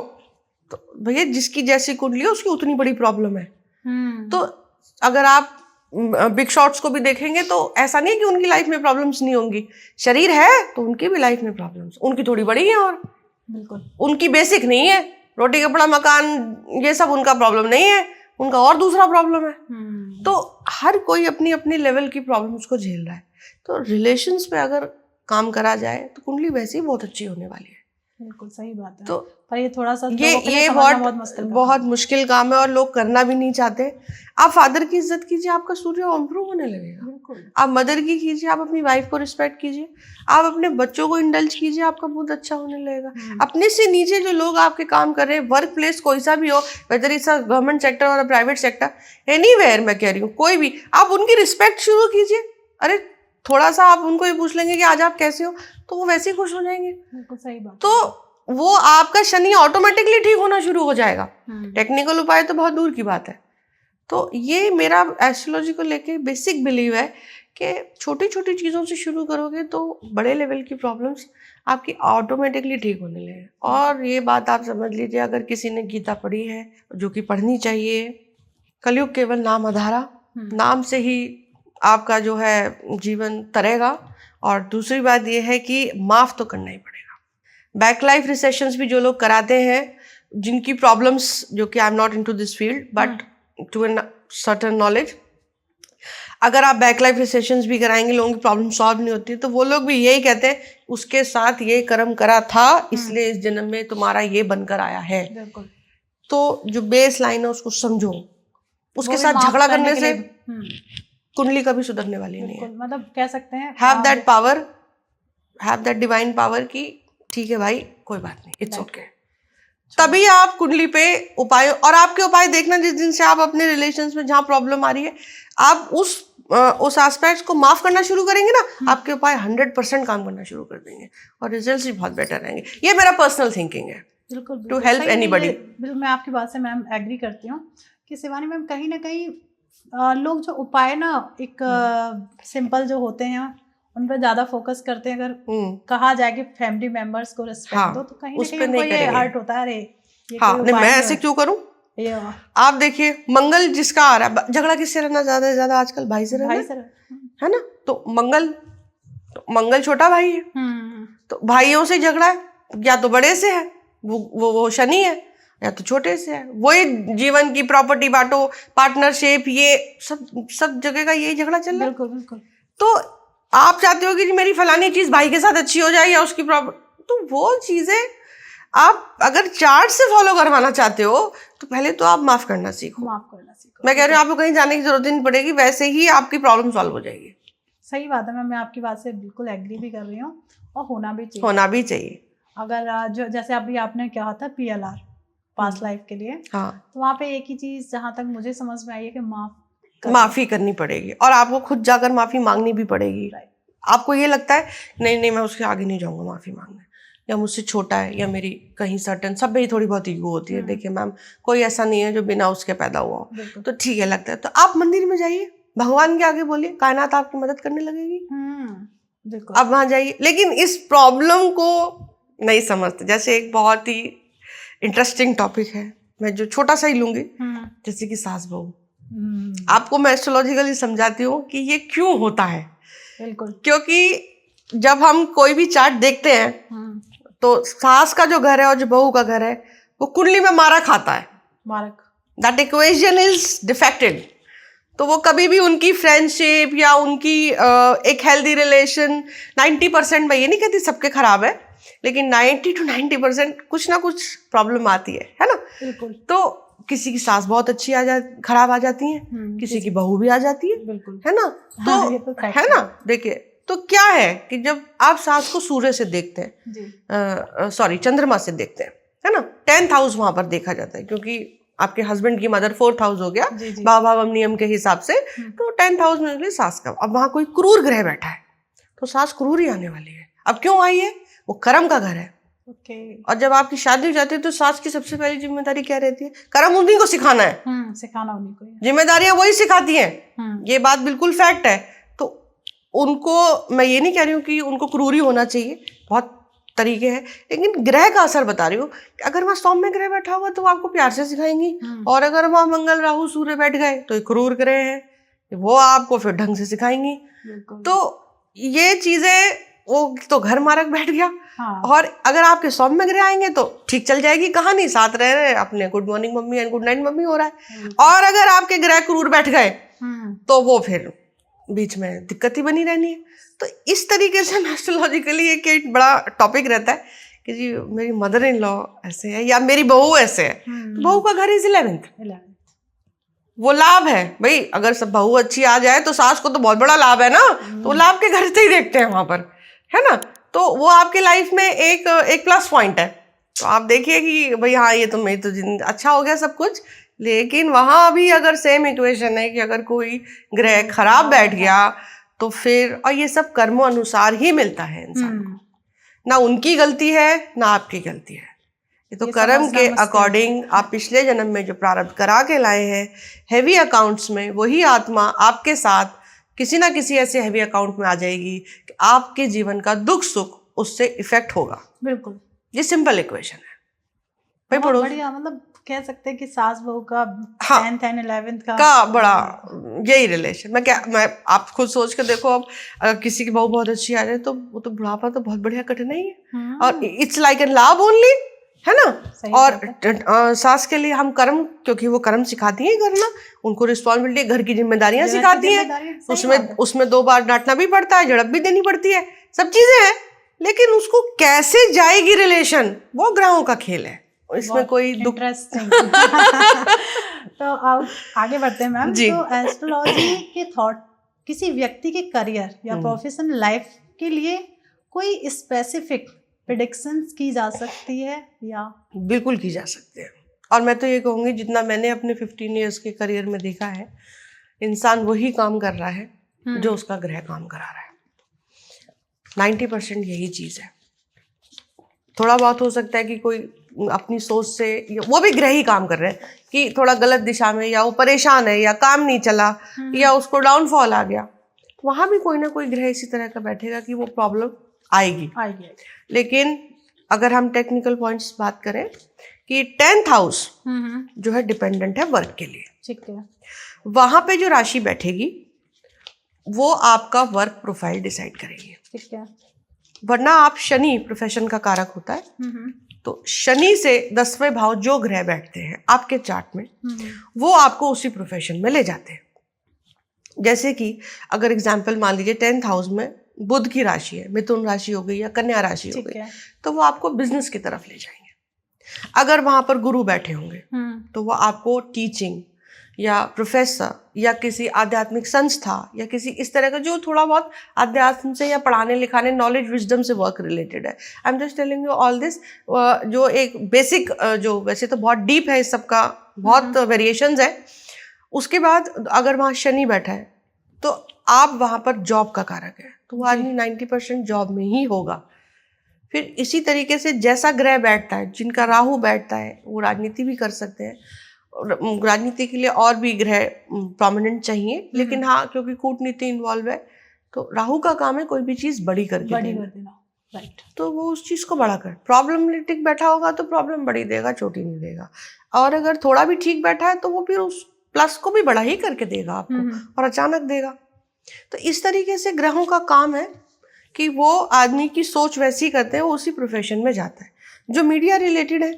भैया जिसकी जैसी कुंडली है उसकी उतनी बड़ी प्रॉब्लम है। तो अगर आप बिग शॉट्स को भी देखेंगे तो ऐसा नहीं कि उनकी लाइफ में प्रॉब्लम्स नहीं होंगी। शरीर है तो उनकी भी लाइफ में प्रॉब्लम्स, उनकी थोड़ी बड़ी है, और बिल्कुल उनकी बेसिक नहीं है, रोटी कपड़ा मकान ये सब उनका प्रॉब्लम नहीं है, उनका और दूसरा प्रॉब्लम है। तो हर कोई अपनी अपनी लेवल की प्रॉब्लम्स को झेल रहा है। तो रिलेशंस पे अगर काम करा जाए तो कुंडली वैसे ही बहुत अच्छी होने वाली है। बिल्कुल सही बात है। तो पर ये थोड़ा सा ये बहुत मुश्किल काम है और लोग करना भी नहीं चाहते। आप फादर की इज्जत कीजिए, आपका सूर्य इम्प्रूव होने लगेगा। आप मदर की कीजिए, आप अपनी वाइफ को रिस्पेक्ट कीजिए, आप अपने बच्चों को इंडल्ज कीजिए, आपका बहुत अच्छा होने लगेगा। अपने से नीचे जो लोग आपके काम कर रहे हैं, वर्क प्लेस कोई सा भी हो, whether it's a government sector और प्राइवेट सेक्टर, एनीवेयर, मैं कह रही हूँ कोई भी, आप उनकी रिस्पेक्ट शुरू कीजिए। अरे थोड़ा सा आप उनको ये पूछ लेंगे कि आज आप कैसे हो, तो वो वैसे ही खुश हो जाएंगे। बिल्कुल सही बात। तो वो आपका शनि ऑटोमेटिकली ठीक होना शुरू हो जाएगा। टेक्निकल उपाय तो बहुत दूर की बात है। तो ये मेरा एस्ट्रोलॉजी को लेके बेसिक बिलीव है कि छोटी छोटी चीज़ों से शुरू करोगे तो बड़े लेवल की प्रॉब्लम्स आपकी ऑटोमेटिकली ठीक होने लगे। और ये बात आप समझ लीजिए, अगर किसी ने गीता पढ़ी है, जो कि पढ़नी चाहिए, कलयुग केवल नाम आधारा, नाम से ही आपका जो है जीवन तरेगा। और दूसरी बात ये है कि माफ़ तो करना ही पड़ेगा। बैक लाइफ रिसेशंस भी जो लोग कराते हैं, जिनकी प्रॉब्लम्स, जो कि I am not into this field but to an certain knowledge. अगर आप बैक लाइफ सेशंस भी कराएंगे, लोगों की प्रॉब्लम सॉल्व नहीं होती, तो वो लोग भी यही कहते हैं उसके साथ ये कर्म करा था, इसलिए इस जन्म में तुम्हारा ये बनकर आया है। बिल्कुल। तो जो बेस लाइन है उसको समझो, उसके साथ झगड़ा करने से कुंडली कभी सुधरने वाली नहीं है। मतलब कह सकते हैं have that power, have that divine power की ठीक है भाई कोई बात नहीं, इट्स ओके। तभी आप कुंडली पे उपाय, और आपके उपाय देखना जिस दिन से आप अपने रिलेशंस में जहाँ प्रॉब्लम आ रही है, आप उस एस्पेक्ट्स को माफ करना शुरू करेंगे ना, आपके उपाय 100% काम करना शुरू कर देंगे और रिजल्ट्स भी बहुत बेटर रहेंगे। ये मेरा पर्सनल थिंकिंग है, बिल्कुल टू हेल्प एनीबॉडी। बिल्कुल मैं आपकी बात से मैम एग्री करती हूँ कि शिवानी मैम कहीं ना कहीं लोग जो उपाय ना एक सिंपल जो होते हैं उन पर ज्यादा फोकस करते हैं। अगर कहा जाए कि फैमिली मेंबर्स को रिस्पेक्ट दो, तो कहीं ना कहीं उनको ये हर्ट होता है, अरे ये हाँ नहीं मैं ऐसे क्यों करूं। आप देखिए मंगल जिसका आ रहा है, झगड़ा किससे रहना ज्यादा से ज्यादा आजकल? भाई से रहना है ना। तो मंगल छोटा भाई है, तो भाइयों से झगड़ा है, या तो बड़े से है वो शनि है, या तो छोटे से है। वही जीवन की प्रॉपर्टी बांटो, पार्टनरशिप, ये सब जगह का यही झगड़ा चल रहा है। बिल्कुल बिल्कुल। तो आप चाहते हो कि मेरी फलानी चीज भाई के साथ अच्छी हो जाए या उसकी प्रॉपर्टी, तो वो चीजें आप अगर चार्ट से फॉलो करवाना चाहते हो तो पहले तो आप माफ करना सीखो। मैं कह रही हूँ आपको कहीं जाने की जरूरत ही नहीं पड़ेगी, वैसे ही आपकी प्रॉब्लम सॉल्व हो जाएगी। सही बात है, मैं आपकी बात से बिल्कुल एग्री भी कर रही हूँ, और होना भी चाहिए। अगर जो जैसे अभी आपने कहा था PLR पास्ट लाइफ के लिए, हाँ, तो वहाँ पे एक ही चीज जहाँ तक मुझे समझ में आई है कि माफी करनी पड़ेगी, और आपको खुद जाकर माफी मांगनी भी पड़ेगी। आपको ये लगता है नहीं मैं उसके आगे नहीं जाऊंगा माफी मांगने, या मुझसे छोटा है, या मेरी कहीं सर्टन, सब में ही थोड़ी बहुत ईगो होती है। देखिए मैम कोई ऐसा नहीं है जो बिना उसके पैदा हुआ हो, तो ठीक है लगता है तो आप मंदिर में जाइए, भगवान के आगे बोलिए, कायनात आपकी मदद करने लगेगी। आप वहां जाइए। लेकिन इस प्रॉब्लम को नहीं समझते। जैसे एक बहुत ही इंटरेस्टिंग टॉपिक है, मैं जो छोटा सा ही लूंगी, जैसे कि सास बहू। आपको मैं एस्ट्रोलॉजिकली समझाती हूँ कि ये क्यों होता है। बिल्कुल। क्योंकि जब हम कोई भी चार्ट देखते हैं तो सास का जो घर है और जो बहू का घर है वो कुंडली में मारा खाता है, दैट इक्वेशन इज डिफेक्टेड। तो वो कभी भी उनकी फ्रेंडशिप या उनकी एक हेल्दी रिलेशन 90%, मैं ये नहीं कहती सबके खराब है, लेकिन 90 to 90% कुछ ना कुछ प्रॉब्लम आती है ना। बिल्कुल। तो किसी की सास बहुत अच्छी खराब आ जाती है, किसी की बहू भी आ जाती है, बिल्कुल है ना। तो है ना, देखिए तो क्या है कि जब आप सास को सूर्य से देखते हैं, सॉरी चंद्रमा से देखते हैं, है ना, 10th हाउस वहां पर देखा जाता है, क्योंकि आपके हस्बैंड की मदर 4th हाउस हो गया भाव नियम के हिसाब से, तो 10th हाउस में सास का। अब वहां कोई क्रूर ग्रह बैठा है तो सास क्रूर ही आने वाली है। अब क्यों आई है? वो कर्म का घर है। और जब आपकी शादी हो जाती है तो सास की सबसे पहली जिम्मेदारी क्या रहती है? कर्म उन्हीं को सिखाना है, सिखाना उन्हीं को, जिम्मेदारियां वही सिखाती हैं। ये बात बिल्कुल फैक्ट है। तो उनको मैं ये नहीं कह रही हूँ कि उनको क्रूरी होना चाहिए, बहुत तरीके हैं, लेकिन ग्रह का असर बता रही हूँ। अगर वहाँ सौम्य ग्रह बैठा हुआ तो आपको प्यार से सिखाएंगी, और अगर वहाँ मंगल राहु सूर्य बैठ गए तो क्रूर ग्रह है, वो आपको फिर ढंग से सिखाएंगी। तो ये चीजें, वो तो घर मारक बैठ गया। और अगर आपके सौम्य ग्रह आएंगे तो ठीक चल जाएगी कहानी, साथ रह रहे अपने good morning mummy and good night mummy हो रहा है। और अगर आपके ग्रह क्रूर बैठ गए तो वो फिर बीच में दिक्कत ही बनी रहनी है। तो इस तरीके से एस्ट्रोलॉजिकली एक बड़ा टॉपिक रहता है कि जी मेरी मदर इन लॉ ऐसे है या मेरी बहू ऐसे है, बहू का घर इज 11th, वो लाभ है भाई। अगर सब बहू अच्छी आ जाए तो सास को तो बहुत बड़ा लाभ है ना, तो लाभ के घर से ही देखते हैं वहां पर, है ना। तो वो आपके लाइफ में एक प्लस पॉइंट है। तो आप देखिए कि भाई हाँ ये तो मेरी तो अच्छा हो गया सब कुछ, लेकिन वहां भी अगर सेम इक्वेशन है कि अगर कोई ग्रह खराब बैठ गया तो फिर, और ये सब कर्मों अनुसार ही मिलता है इंसान को, ना उनकी गलती है ना आपकी गलती है। ये तो कर्म के अकॉर्डिंग आप पिछले जन्म में जो प्रारब्ध करा के लाए हैं हैवी अकाउंट्स में, वही आत्मा आपके साथ किसी ना किसी ऐसे हैवी अकाउंट में आ जाएगी कि आपके जीवन का दुख सुख उससे इफेक्ट होगा। बिल्कुल, ये सिंपल इक्वेशन है भाई। पढ़ो, बढ़िया, मतलब कह सकते हैं कि सास बहू का 10th and 11th का बड़ा यही रिलेशन। मैं आप खुद सोच के देखो, अब अगर किसी की बहू बहुत अच्छी आ जाए तो वो तो बुढ़ापा तो बहुत बढ़िया कटना ही है, और इट्स लाइक एन लाभ ओनली है ना। सही और बात है। सास के लिए हम कर्म, क्योंकि वो कर्म सिखाती हैं करना, उनको रिस्पॉन्सिबिलिटी, घर की जिम्मेदारियां घर की सिखाती हैं, जिम्मेदारी, सही उसमें बात है। उसमें 2 बार डांटना भी पड़ता है, झड़प भी देनी पड़ती है, सब चीजें हैं। लेकिन उसको कैसे जाएगी रिलेशन, वो ग्रहों का खेल है, इसमें कोई दुख। इंटरेस्टिंग। तो अब आगे बढ़ते हैं मैम। जी। तो एस्ट्रोलॉजी के थॉट किसी व्यक्ति के करियर या प्रोफेशनल लाइफ के लिए कोई स्पेसिफिक प्रेडिक्शंस की जा सकती है या? बिल्कुल की जा सकती है। और मैं तो ये कहूँगी, जितना मैंने अपने 15 ईयर्स के करियर में देखा है, इंसान वही काम कर रहा है जो उसका ग्रह काम करा रहा है। 90% यही चीज़ है। थोड़ा बहुत हो सकता है कि कोई अपनी सोच से, वो भी ग्रह ही काम कर रहे हैं कि थोड़ा गलत दिशा में, या वो परेशान है, या काम नहीं चला, या उसको डाउनफॉल आ गया, वहाँ भी कोई ना कोई ग्रह इसी तरह का बैठेगा कि वो प्रॉब्लम आएगी। लेकिन अगर हम टेक्निकल पॉइंट्स बात करें कि 10th हाउस जो है डिपेंडेंट है वर्क के लिए, ठीक है। वहां पे जो राशि बैठेगी वो आपका वर्क प्रोफाइल डिसाइड करेगी, ठीक है। वरना आप, शनि प्रोफेशन का कारक होता है, तो शनि से 10वें भाव जो ग्रह बैठते हैं आपके चार्ट में, वो आपको उसी प्रोफेशन में ले जाते हैं। जैसे कि अगर एग्जाम्पल मान लीजिए 10th हाउस में बुध की राशि है, मिथुन राशि हो गई या कन्या राशि हो गई, तो वो आपको बिजनेस की तरफ ले जाएंगे। अगर वहां पर गुरु बैठे होंगे तो वो आपको टीचिंग या प्रोफेसर या किसी आध्यात्मिक संस्था या किसी इस तरह का जो थोड़ा बहुत अध्यात्म से या पढ़ाने लिखाने, नॉलेज विजडम से वर्क रिलेटेड है। I am just telling you all this, जो एक बेसिक, जो वैसे तो बहुत डीप है, इस सबका बहुत वेरिएशंस है। उसके बाद अगर वहाँ शनि बैठा है तो आप वहाँ पर जॉब का कारक है, तो वो आदमी 90% जॉब में ही होगा। फिर इसी तरीके से जैसा ग्रह बैठता है, जिनका राहु बैठता है वो राजनीति भी कर सकते हैं। राजनीति के लिए और भी ग्रह प्रोमिनेंट चाहिए, लेकिन हाँ, क्योंकि कूटनीति इन्वॉल्व है, तो राहु का काम है कोई भी चीज बड़ी कर देना। राइट। तो वो उस चीज को बड़ा कर, प्रॉब्लमेटिक बैठा होगा तो प्रॉब्लम बड़ी देगा, छोटी नहीं देगा। और अगर थोड़ा भी ठीक बैठा है तो वो फिर उस प्लस को भी बड़ा ही करके देगा आपको, और अचानक देगा। तो इस तरीके से ग्रहों का काम है कि वो आदमी की सोच वैसी करते हैं, वो उसी प्रोफेशन में जाता है। जो मीडिया रिलेटेड है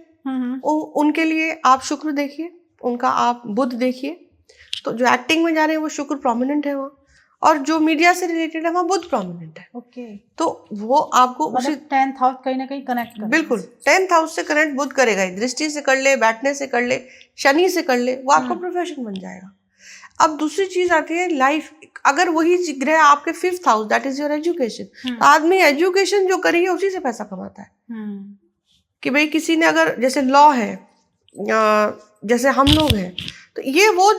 उनके लिए आप शुक्र देखिए, उनका आप बुध देखिए, तो जो एक्टिंग में जा रहे हैं वो शुक्र प्रोमिनेंट है वहाँ, और जो मीडिया से रिलेटेड है वहाँ बुध प्रोमिनेंट है। ओके। तो वो आपको उसी 10th हाउस कहीं ना कहीं कनेक्ट करेगा। बिल्कुल 10th हाउस से कनेक्ट बुध करेगा ही, दृष्टि से कर ले, बैठने से कर ले, शनि से कर ले, वो आपका प्रोफेशन बन जाएगा। अब दूसरी चीज आती है लाइफ। अगर वही ग्रह आपके 5th house, that is your education, आदमी एजुकेशन जो करी है उसी से पैसा कमाता है। कि भाई किसी ने, अगर जैसे लॉ है, जैसे हम लोग हैं, तो ये वो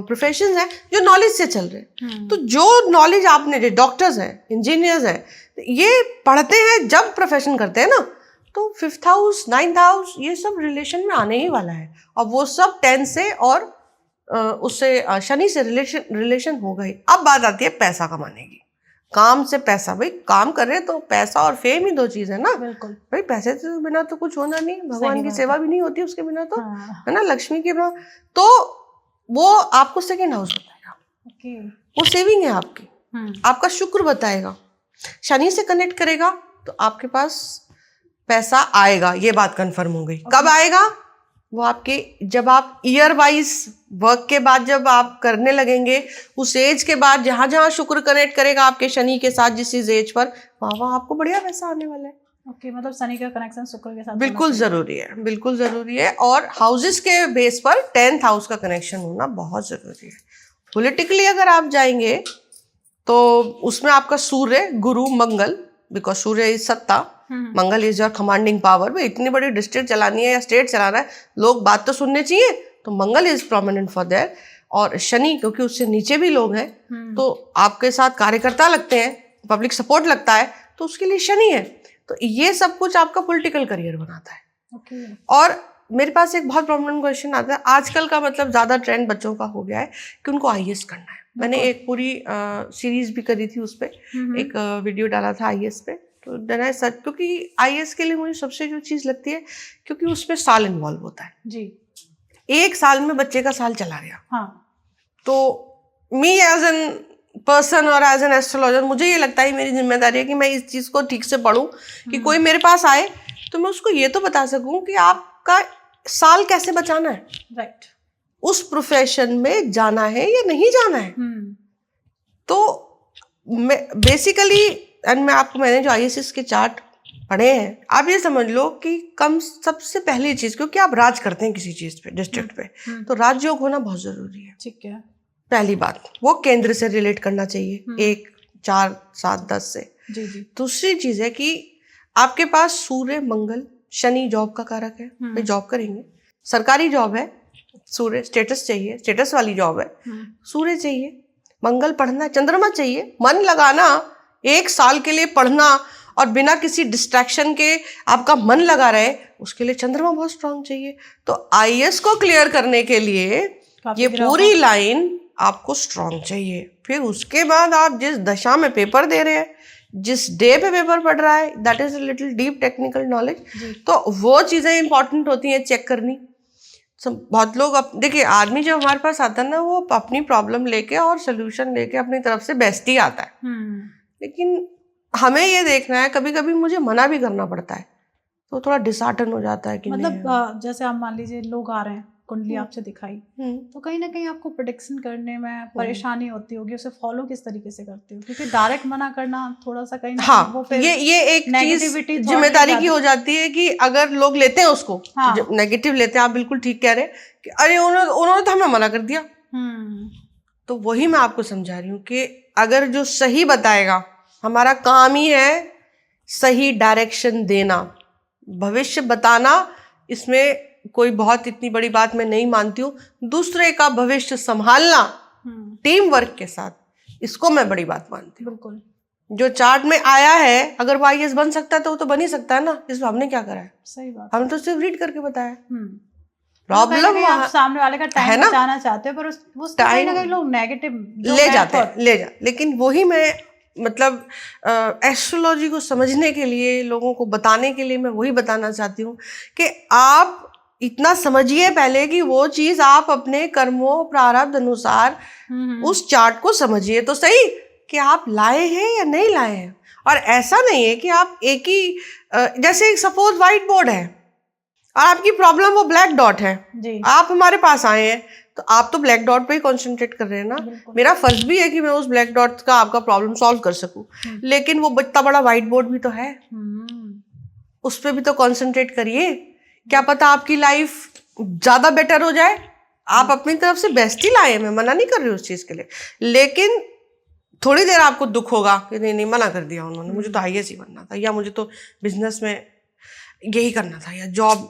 प्रोफेशंस हैं जो नॉलेज से चल रहे हैं। तो जो नॉलेज आपने, जो डॉक्टर्स हैं, इंजीनियर्स हैं, ये पढ़ते हैं जब प्रोफेशन करते हैं ना, तो 5th हाउस, 9th हाउस, ये सब रिलेशन में आने ही वाला है। और वो सब 10 से और उससे शनि से रिलेशन हो गई। अब बात आती है पैसा कमाने की, काम से पैसा। भाई काम कर रहे हैं तो पैसा और फेम ही 2 चीज है ना। बिल्कुल। भाई पैसे के बिना तो कुछ होना नहीं, भगवान की सेवा भी नहीं होती उसके बिना, तो है ना, लक्ष्मी के बिना। तो वो आपको 2nd हाउस बताएगा, वो सेविंग है आपकी, आपका शुक्र बताएगा। शनि से कनेक्ट करेगा तो आपके पास पैसा आएगा, ये बात कंफर्म हो गई। कब आएगा? वो आपके, जब आप ईयर वाइज वर्क के बाद जब आप करने लगेंगे, उस एज के बाद जहां जहां शुक्र कनेक्ट करेगा आपके शनि के साथ, जिस एज पर, वहां आपको बढ़िया पैसा आने वाला है। ओके, मतलब शनि का कनेक्शन शुक्र के साथ बिल्कुल जरूरी है, बिल्कुल जरूरी है। और हाउसेस के बेस पर 10th हाउस का कनेक्शन होना बहुत जरूरी है। पॉलिटिकली अगर आप जाएंगे तो उसमें आपका सूर्य, गुरु, मंगल, बिकॉज सूर्य इज सत्ता, मंगल इज योर कमांडिंग पावर। भाई इतनी बड़ी डिस्ट्रिक्ट चलानी है या स्टेट चलाना है, लोग बात तो सुनने चाहिए, तो मंगल इज प्रोमिनेंट फॉर देयर। और शनि, क्योंकि उससे नीचे भी लोग हैं, तो आपके साथ कार्यकर्ता लगते हैं, पब्लिक सपोर्ट लगता है, तो उसके लिए शनि है। तो ये सब कुछ आपका पॉलिटिकल करियर बनाता है। और मेरे पास एक बहुत प्रोमिनेंट क्वेश्चन आता है आजकल का, मतलब ज्यादा ट्रेंड बच्चों का हो गया है कि उनको IAS करना है। मैंने एक पूरी सीरीज भी करी थी, उस पर एक वीडियो डाला था IAS पे। तो देन आई सर्च, क्योंकि IAS के लिए मुझे सबसे जो चीज लगती है, क्योंकि उसमें साल इन्वॉल्व होता है जी। 1 साल में बच्चे का साल चला गया। हाँ। तो मी एज एन पर्सन और एज एन एस्ट्रोलॉजर, मुझे ये लगता है मेरी जिम्मेदारी है कि मैं इस चीज को ठीक से पढूं, कि कोई मेरे पास आए तो मैं उसको ये तो बता सकूं कि आपका साल कैसे बचाना है, राइट, उस प्रोफेशन में जाना है या नहीं जाना है। तो बेसिकली मैंने जो IAS के चार्ट पढ़े हैं, आप ये समझ लो कि सबसे पहली चीज, क्योंकि आप राज करते हैं किसी चीज पे, डिस्ट्रिक्ट पे, तो राजयोग होना बहुत जरूरी है। ठीक है, पहली बात वो केंद्र से रिलेट करना चाहिए, 1, 4, 7, 10 से। जी जी। दूसरी चीज है कि आपके पास सूर्य, मंगल, शनि जॉब का कारक है, भाई जॉब करेंगे, सरकारी जॉब है, सूर्य स्टेटस चाहिए, स्टेटस वाली जॉब है, सूर्य चाहिए, मंगल पढ़ना, चंद्रमा चाहिए, मन लगाना, 1 साल के लिए पढ़ना और बिना किसी डिस्ट्रैक्शन के आपका मन लगा रहे, उसके लिए चंद्रमा बहुत स्ट्रांग चाहिए। तो IAS को क्लियर करने के लिए ये पूरी लाइन आपको स्ट्रांग चाहिए। फिर उसके बाद आप जिस दशा में पेपर दे रहे हैं, जिस डे पे पेपर पढ़ रहा है, that is a little deep technical knowledge, तो वो चीजें इंपॉर्टेंट होती हैं चेक करनी। बहुत लोग देखिए, आदमी जब हमारे पास आता है ना, वो अपनी प्रॉब्लम लेके और सोल्यूशन लेके अपनी तरफ से बेस्ट ही आता है, लेकिन हमें ये देखना है, कभी कभी मुझे मना भी करना पड़ता है, तो थोड़ा डिसहार्टन हो जाता है कि मतलब जैसे आप मान लीजिए लोग आ रहे हैं, कुंडली आपसे दिखाई, तो कहीं ना कहीं आपको प्रेडिक्शन करने में परेशानी होती होगी, उसे फॉलो किस तरीके से करते हो? क्योंकि डायरेक्ट मना करना थोड़ा सा कहीं ना वो फिर ये एक नेगेटिविटी जिम्मेदारी की हो जाती है कि अगर लोग लेते हैं उसको नेगेटिव लेते हैं। आप बिल्कुल ठीक कह रहे हैं कि अरे उन्होंने तो हमें मना कर दिया। तो वही मैं आपको समझा रही हूँ कि अगर जो सही बताएगा, हमारा काम ही है सही डायरेक्शन देना, भविष्य बताना, इसमें कोई बहुत इतनी बड़ी बात मैं नहीं मानती हूँ। दूसरे का भविष्य संभालना टीम वर्क के साथ, इसको मैं बड़ी बात मानती हूँ। बिल्कुल, जो चार्ट में आया है, अगर वो IAS बन सकता है तो वो तो बन ही सकता है ना, इसमें हमने क्या करा है? सही बात, हमने तो सिर्फ रीड करके बताया। प्रॉब्लम आप सामने वाले का टाइम बचाना चाहते हो, पर उस कहीं ना कहीं लोग नेगेटिव ले जाते हैं, लेकिन वही मैं मतलब एस्ट्रोलॉजी को समझने के लिए, लोगों को बताने के लिए मैं वही बताना चाहती हूँ कि आप इतना समझिए पहले कि वो चीज आप अपने कर्मों प्रारब्ध अनुसार उस चार्ट को समझिए तो सही कि आप लाए हैं या नहीं लाए हैं। और ऐसा नहीं है कि आप एक ही जैसे सपोज व्हाइट बोर्ड है और आपकी प्रॉब्लम वो ब्लैक डॉट है जी। आप हमारे पास आए हैं तो आप तो ब्लैक डॉट पे ही कॉन्सेंट्रेट कर रहे हैं ना। मेरा फर्ज भी है कि मैं उस ब्लैक डॉट का आपका प्रॉब्लम सॉल्व कर सकूं, लेकिन वो इतना बड़ा व्हाइट बोर्ड भी तो है, उस पर भी तो कॉन्सेंट्रेट करिए। क्या पता आपकी लाइफ ज्यादा बेटर हो जाए। आप अपनी तरफ से बेस्ट ही लाए, मैं मना नहीं कर रही उस चीज के लिए, लेकिन थोड़ी देर आपको दुख होगा कि नहीं मना कर दिया उन्होंने, मुझे तो IAS ही बनना था, या मुझे तो बिजनेस में यही करना था, या जॉब।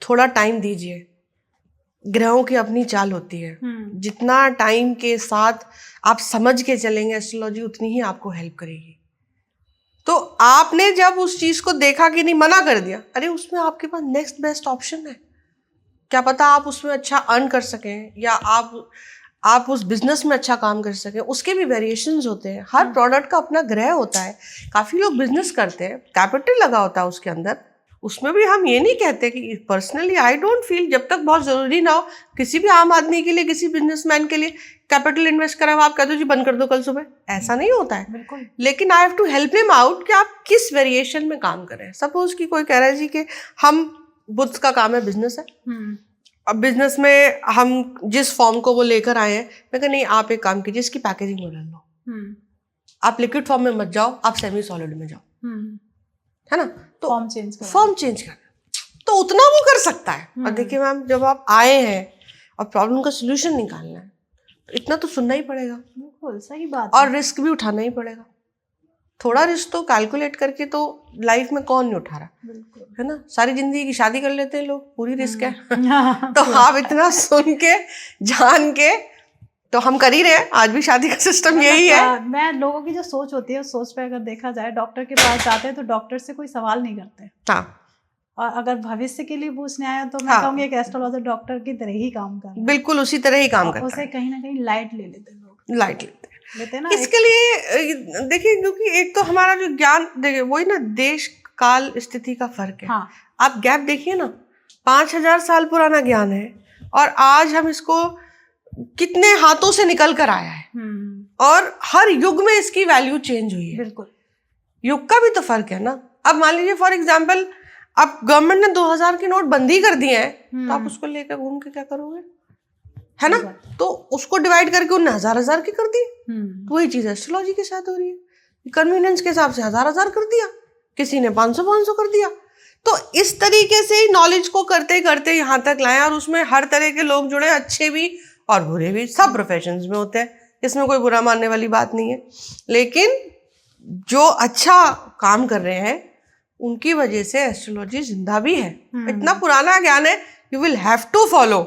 थोड़ा टाइम दीजिए, ग्रहों की अपनी चाल होती है, जितना टाइम के साथ आप समझ के चलेंगे एस्ट्रोलॉजी, उतनी ही आपको हेल्प करेगी। तो आपने जब उस चीज को देखा कि नहीं मना कर दिया, अरे उसमें आपके पास नेक्स्ट बेस्ट ऑप्शन है, क्या पता आप उसमें अच्छा अर्न कर सकें, या आप उस बिजनेस में अच्छा काम कर सकें। उसके भी वेरिएशंस होते हैं, हर प्रोडक्ट का अपना ग्रह होता है। काफी लोग बिजनेस करते हैं, कैपिटल लगा होता है उसके अंदर, उसमें भी हम ये नहीं कहते कि पर्सनली आई डोंट फील, जब तक बहुत जरूरी ना हो किसी भी आम आदमी के लिए, किसी बिजनेसमैन के लिए कैपिटल इन्वेस्ट करा, आप कह दो जी बंद कर दो कल सुबह, ऐसा नहीं होता है। लेकिन I have to help him out कि आप किस वेरिएशन में काम करें। सपोज कि कोई कह रहा है जी कि हम बुद्ध का काम है बिजनेस है, अब बिजनेस में हम जिस फॉर्म को वो लेकर आए हैं, मैं कह नहीं आप एक काम कीजिए, इसकी पैकेजिंग बदल लो, आप लिक्विड फॉर्म में मत जाओ, आप सेमी सॉलिड में जाओ, है ना, तो फॉर्म चेंज कर, तो उतना वो कर सकता है। और देखिए मैम, जब आप आए हैं और प्रॉब्लम का सोल्यूशन निकालना है, तो इतना तो सुनना ही पड़ेगा। बिल्कुल सही बात, और रिस्क भी उठाना ही पड़ेगा। थोड़ा रिस्क तो कैलकुलेट करके तो लाइफ में कौन नहीं उठा रहा, है ना। सारी जिंदगी की शादी कर लेते हैं लोग, पूरी रिस्क है तो आप इतना सुन के जान के तो हम कर ही रहे हैं। आज भी शादी का सिस्टम यही है। मैं लोगों की जो सोच होती है, उस सोच पे अगर देखा जाए, डॉक्टर के पास जाते हैं तो डॉक्टर से कोई सवाल नहीं करते। हाँ, और अगर भविष्य के लिए पूछने आया तो मैं कहूँगी एक एस्ट्रोलॉजर डॉक्टर की तरह ही काम कर, बिल्कुल उसी तरह ही काम करता है। उसे कहीं ना कहीं लाइट ले लेते हैं लोग, लाइट लेते हैं ना। इसके लिए देखिए, क्योंकि एक तो हमारा जो ज्ञान, देखिए वही ना, देश काल स्थिति का फर्क है। हाँ। आप गैप देखिए ना, 5000 साल पुराना ज्ञान है और आज हम इसको कितने हाथों से निकल कर आया है, और हर युग में इसकी वैल्यू चेंज हुई है। बिल्कुल, युग का भी तो फर्क है ना। अब मान लीजिए फॉर एग्जाम्पल अब गवर्नमेंट ने 2000 के नोट बंद ही कर दिए हैं, तो आप उसको लेकर घूम के क्या करोगे, है ना? तो उसको डिवाइड करके उन्हें हजार की कर दिए। तो वही चीज एस्ट्रोलॉजी के साथ हो रही है, कन्वीनियंस के हिसाब से हजार कर दिया, किसी ने 500 कर दिया। तो इस तरीके से ही नॉलेज को करते करते यहाँ तक लाए, और उसमें हर तरह के लोग जुड़े, अच्छे भी और बुरे भी, सब प्रोफेशंस में होते हैं, इसमें कोई बुरा मानने वाली बात नहीं है। लेकिन जो अच्छा काम कर रहे हैं उनकी वजह से एस्ट्रोलॉजी जिंदा भी है। इतना पुराना ज्ञान है, you will have to follow.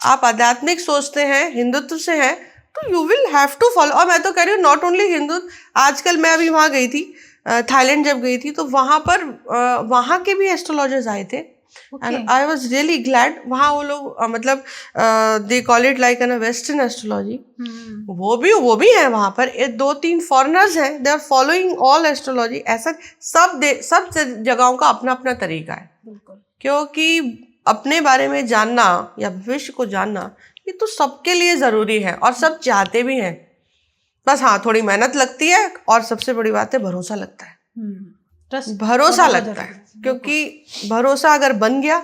आप आध्यात्मिक सोचते हैं, हिंदुत्व से हैं, तो you will have to follow. और मैं तो कह रही हूँ नॉट ओनली हिंदुत्व, आजकल मैं अभी वहाँ गई थी, थाईलैंड जब गई थी, तो वहाँ पर वहाँ के भी एस्ट्रोलॉजर्स आए थे, and I was really glad. वहाँ वो लोग मतलब they call it like an western astrology, वो भी है वहाँ पर। 2-3 फॉरेनर्स हैं, they are following all astrology. ऐसा सब जगहों का अपना अपना तरीका है, क्योंकि अपने बारे में जानना या भविष्य को जानना ये तो सबके लिए जरूरी है, और सब चाहते भी हैं। बस हाँ, थोड़ी मेहनत लगती है, और सबसे बड़ी बात है भरोसा लगता है। भरोसा लगता है, क्योंकि भरोसा अगर बन गया,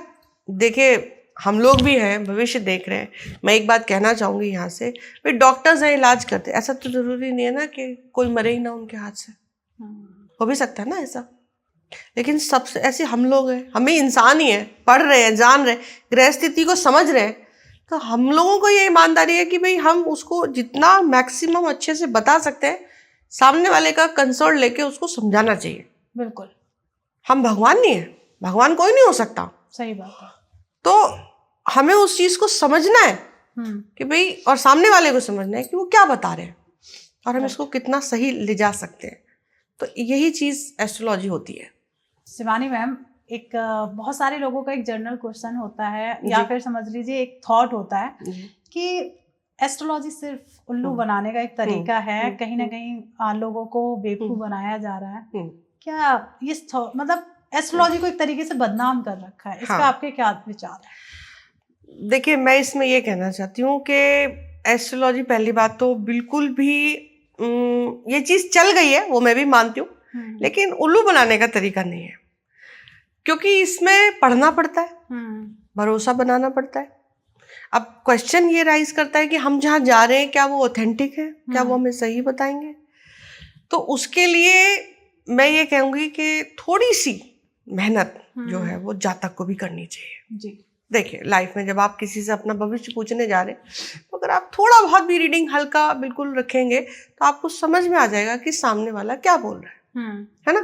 देखिए हम लोग भी हैं, भविष्य देख रहे हैं। मैं एक बात कहना चाहूंगी यहाँ से, भाई डॉक्टर्स हैं, इलाज करते, ऐसा तो जरूरी नहीं है ना कि कोई मरे ही ना उनके हाथ से। हो भी सकता है ना ऐसा, लेकिन सबसे ऐसे हम लोग हैं, हमें इंसान ही है, पढ़ रहे हैं, जान रहे हैं, ग्रह स्थिति को समझ रहे हैं, तो हम लोगों को ये ईमानदारी है कि भाई हम उसको जितना मैक्सिमम अच्छे से बता सकते हैं, सामने वाले का कंसर्न लेके उसको समझाना चाहिए। बिल्कुल, हम भगवान नहीं है, भगवान कोई नहीं हो सकता। सही बात है। तो हमें उस चीज को समझना है कि भाई, और सामने वाले को समझना है कि वो क्या बता रहे हैं, और हम इसको कितना सही ले जा सकते हैं। तो यही चीज एस्ट्रोलॉजी होती है। शिवानी मैम, एक बहुत सारे लोगों का एक जनरल क्वेश्चन होता है, या फिर समझ लीजिए एक थॉट होता है कि एस्ट्रोलॉजी सिर्फ उल्लू बनाने का एक तरीका है, कहीं ना कहीं लोगों को बेवकूफ बनाया जा रहा है। क्या ये मतलब एस्ट्रोलॉजी को एक तरीके से बदनाम कर रखा है, इस पे आपके क्या विचार है? देखिए, मैं इसमें ये कहना चाहती हूँ कि एस्ट्रोलॉजी, पहली बात तो बिल्कुल भी ये चीज चल गई है, वो मैं भी मानती हूँ, लेकिन उल्लू बनाने का तरीका नहीं है, क्योंकि इसमें पढ़ना पड़ता है, भरोसा बनाना पड़ता है। अब क्वेश्चन ये राइज करता है कि हम जहाँ जा रहे हैं क्या वो ऑथेंटिक है, क्या वो हमें सही बताएंगे। तो उसके लिए मैं ये कहूँगी कि थोड़ी सी मेहनत जो है वो जातक को भी करनी चाहिए जी। देखिए, लाइफ में जब आप किसी से अपना भविष्य पूछने जा रहे हैं, तो अगर आप थोड़ा बहुत भी रीडिंग हल्का बिल्कुल रखेंगे, तो आपको समझ में आ जाएगा कि सामने वाला क्या बोल रहा है ना?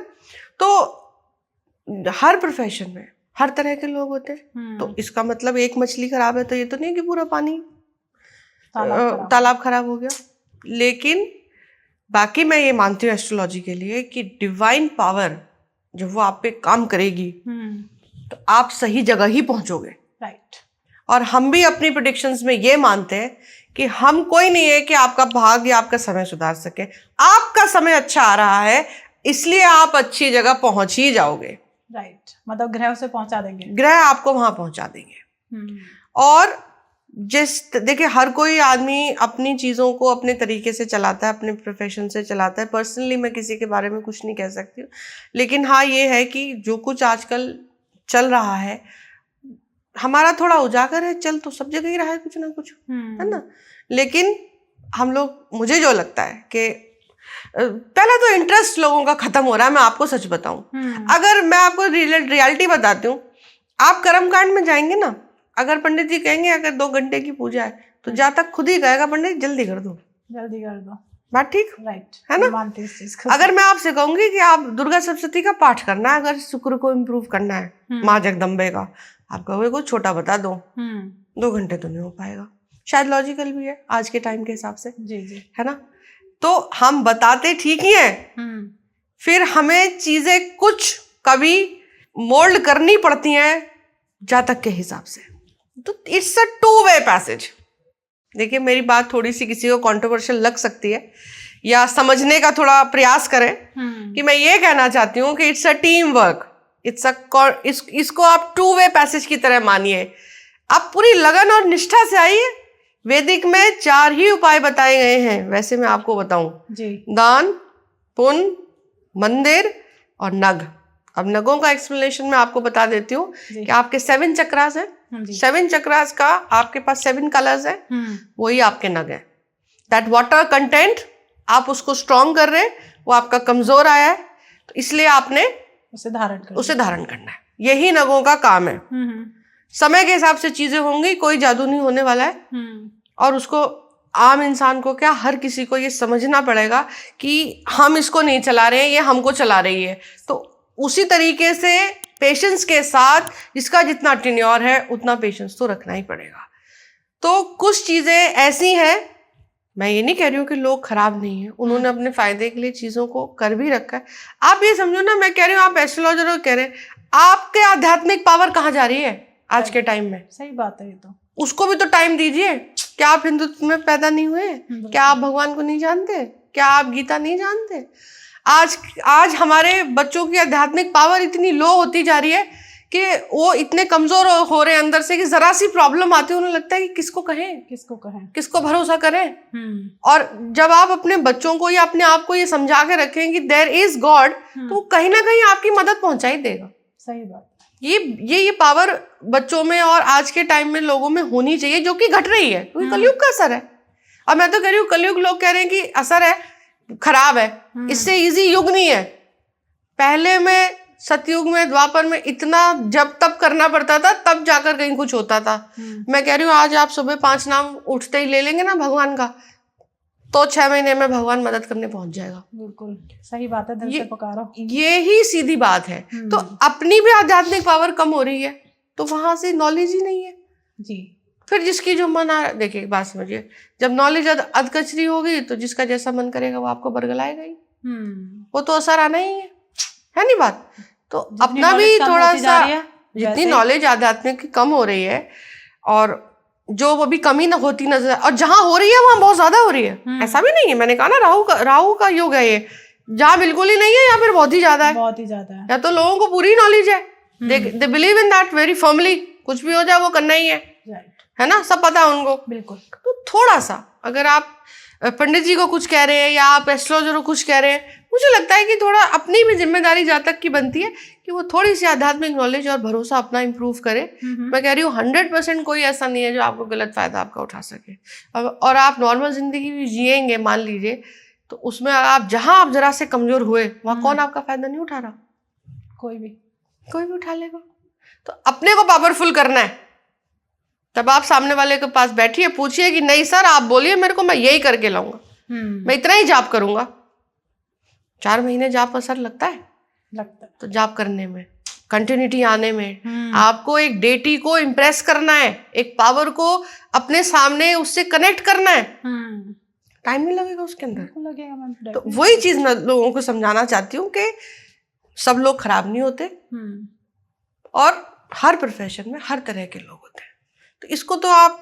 तो हर प्रोफेशन में हर तरह के लोग होते हैं। तो इसका मतलब एक मछली खराब है तो ये तो नहीं कि पूरा पानी तालाब खराब हो गया। लेकिन बाकी मैं ये मानती हूँ एस्ट्रोलॉजी के लिए कि डिवाइन पावर जब वो आप पे काम करेगी तो आप सही जगह ही पहुंचोगे। राइट। और हम भी अपनी प्रेडिक्शंस में ये मानते हैं कि हम कोई नहीं है कि आपका भाग्य या आपका समय सुधार सके। आपका समय अच्छा आ रहा है इसलिए आप अच्छी जगह पहुंच ही जाओगे। राइट, मतलब ग्रह से पहुंचा देंगे, ग्रह आपको वहां पहुंचा देंगे। और देखिए, हर कोई आदमी अपनी चीज़ों को अपने तरीके से चलाता है, अपने प्रोफेशन से चलाता है। पर्सनली मैं किसी के बारे में कुछ नहीं कह सकती हूँ, लेकिन हाँ ये है कि जो कुछ आजकल चल रहा है, हमारा थोड़ा उजागर है, चल तो सब जगह ही रहा है कुछ ना कुछ, है ना। लेकिन हम लोग, मुझे जो लगता है कि पहले तो इंटरेस्ट लोगों का खत्म हो रहा है। मैं आपको सच बताऊं, अगर मैं आपको रियलिटी बताती हूँ, आप कर्मकांड में जाएंगे ना, अगर पंडित जी कहेंगे अगर 2 घंटे की पूजा है तो जातक खुद ही कहेगा पंडित जल्दी कर दो, जल्दी कर दो। बात ठीक राइट है ना। मानते इस चीज को। अगर मैं आपसे कहूंगी कि आप दुर्गा सप्तशती का पाठ करना है, अगर शुक्र को इम्प्रूव करना है, माँ जगदम्बे का, आप कहोगे कुछ छोटा बता दो, 2 घंटे तो नहीं हो पाएगा। शायद लॉजिकल भी है आज के टाइम के हिसाब से, जी जी, है ना। तो हम बताते ठीक ही हैं, फिर हमें चीजें कुछ कभी मोल्ड करनी पड़ती हैं जातक के हिसाब से। तो इट्स अ 2-वे पैसेज। देखिए, मेरी बात थोड़ी सी किसी को कंट्रोवर्शियल लग सकती है या समझने का थोड़ा प्रयास करें कि मैं ये कहना चाहती हूँ कि इट्स अ टीम वर्क, इसको आप 2-वे पैसेज की तरह मानिए। आप पूरी लगन और निष्ठा से आइए। वैदिक में 4 ही उपाय बताए गए हैं, वैसे मैं आपको बताऊं जी, दान, पुण्य, मंदिर और नग। अब नगों का एक्सप्लेनेशन मैं आपको बता देती हूँ जी। कि आपके 7 चक्रास है, जी। 7 चक्रास का आपके पास 7 कलर्स है, वही आपके नग है। दैट वाटर कंटेंट आप उसको स्ट्रॉन्ग कर रहे हैं, वो आपका कमजोर आया है, तो इसलिए आपने उसे धारण करना है। यही नगों का काम है। समय के हिसाब से चीजें होंगी, कोई जादू नहीं होने वाला है। और उसको आम इंसान को क्या, हर किसी को ये समझना पड़ेगा कि हम इसको नहीं चला रहे हैं, ये हमको चला रही है। तो उसी तरीके से पेशेंस के साथ जिसका जितना टेन्योर है उतना पेशेंस तो रखना ही पड़ेगा। तो कुछ चीजें ऐसी हैं, मैं ये नहीं कह रही हूँ कि लोग खराब नहीं है, उन्होंने अपने फायदे के लिए चीजों को कर भी रखा है। आप ये समझो ना, मैं कह रही हूँ, आप एस्ट्रोलॉजर कह रहे हैं, आपके आध्यात्मिक पावर कहाँ जा रही है आज के टाइम में? सही बात है ये तो। उसको भी तो टाइम दीजिए। क्या आप हिंदुत्व में पैदा नहीं हुए? क्या आप भगवान को नहीं जानते? क्या आप गीता नहीं जानते? आज हमारे बच्चों की आध्यात्मिक पावर इतनी लो होती जा रही है कि वो इतने कमजोर हो रहे हैं अंदर से कि जरा सी प्रॉब्लम आती है उन्हें लगता है कि किसको कहें, किसको भरोसा करें। और जब आप अपने बच्चों को या अपने आप को ये समझा के रखें कि देयर इज गॉड, तो कहीं ना कहीं आपकी मदद पहुंचा ही देगा। सही बात। ये पावर बच्चों में और आज के टाइम में लोगों में होनी चाहिए, जो कि घट रही है, क्योंकि कलयुग का असर है। अब मैं तो कह रही हूँ, कलयुग लोग कह रहे हैं कि असर है, खराब है, इससे इजी युग नहीं है। पहले में सतयुग में, द्वापर में इतना जब तब करना पड़ता था, तब जाकर कहीं कुछ होता था। मैं कह रही हूँ, आज आप सुबह 5 नाम उठते ही ले लेंगे ना भगवान का, तो 6 महीने में भगवान मदद करने पहुंच जाएगा। बिल्कुल सही बात है, दिल से पुकारो। ये ही सीधी बात है। तो अपनी भी आध्यात्मिक पावर कम हो रही है, तो वहां से नॉलेज ही नहीं है जी। फिर जिसकी जो मन आ, देखिए बात समझिए, जब नॉलेज अधकचरी होगी तो जिसका जैसा मन करेगा वो आपको बरगलाएगा ही। वो तो असर आना ही है नहीं बात। तो अपना भी थोड़ा सा, जितनी नॉलेज आध्यात्मिक की कम हो रही है और जो वो भी कमी न होती नजर, और जहां हो रही है वहां बहुत ज्यादा हो रही है। ऐसा भी नहीं है, मैंने कहा ना राहु का युग है ये, जहाँ बिल्कुल ही नहीं है या फिर बहुत ही ज्यादा है। या तो लोगों को पूरी नॉलेज है, they believe in that very firmly, कुछ भी हो जाए वो करना ही है ना, सब पता है उनको। बिल्कुल। तो थोड़ा सा अगर आप पंडित जी को कुछ कह रहे हैं या आप एस्ट्रोलॉजर को कुछ कह रहे हैं, मुझे लगता है कि थोड़ा अपनी भी जिम्मेदारी जहाँ तक की बनती है कि वो थोड़ी सी आध्यात्मिक नॉलेज और भरोसा अपना इंप्रूव करे। मैं कह रही हूँ 100% कोई ऐसा नहीं है जो आपको गलत फायदा आपका उठा सके। और आप नॉर्मल जिंदगी भी जिएंगे मान लीजिए, तो उसमें आप जहां आप जरा से कमजोर हुए वहां कौन आपका फायदा नहीं उठा रहा? कोई भी उठा लेगा। तो अपने को पावरफुल करना है। तब आप सामने वाले के पास बैठिए, पूछिए कि नहीं सर आप बोलिए मेरे को, मैं यही करके लाऊंगा, मैं इतना ही जाप करूंगा। 4 महीने जाप असर लगता है तो जाप करने में, कंटिन्यूटी आने में, आपको एक डेटी को इम्प्रेस करना है, एक पावर को अपने सामने उससे कनेक्ट करना है, टाइम नहीं लगेगा उसके अंदर। तो वही चीज मैं लोगों को समझाना चाहती हूँ कि सब लोग खराब नहीं होते और हर प्रोफेशन में हर तरह के लोग होते हैं। तो इसको तो आप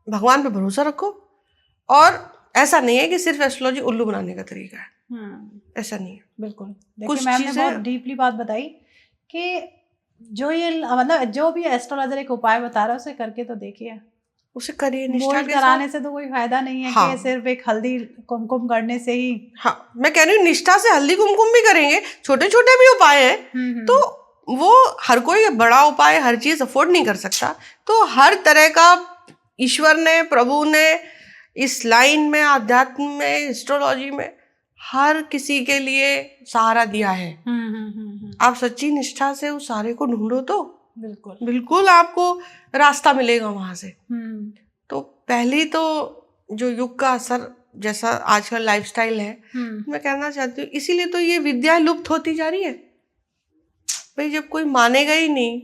भगवान पे भरोसा रखो। और ऐसा नहीं है कि सिर्फ एस्ट्रोलॉजी उल्लू बनाने का तरीका है, ऐसा नहीं है। बिल्कुल। देखिए मैम ने बहुत डीपली बात बताई कि जो ये मतलब जो भी एस्ट्रोलॉजर एक उपाय बता रहा है उसे करके तो देखिए, उसे करिए निष्ठा के कराने से तो कोई फायदा नहीं है। कि सिर्फ एक हल्दी कुमकुम करने से ही। हाँ, मैं कह रही हूँ निष्ठा से हल्दी कुमकुम भी करेंगे, छोटे छोटे भी उपाय हैं, तो वो हर कोई बड़ा उपाय हर चीज अफोर्ड नहीं कर सकता। तो हर तरह का ईश्वर ने, प्रभु ने इस लाइन में, अध्यात्म में, एस्ट्रोलॉजी में हर किसी के लिए सहारा दिया है। आप सच्ची निष्ठा से उस सहारे को ढूंढो तो बिल्कुल आपको रास्ता मिलेगा वहां से। तो पहली तो जो युग का असर जैसा आजकल लाइफस्टाइल है, मैं कहना चाहती हूँ इसीलिए तो ये विद्या लुप्त होती जा रही है भाई। जब कोई मानेगा ही नहीं,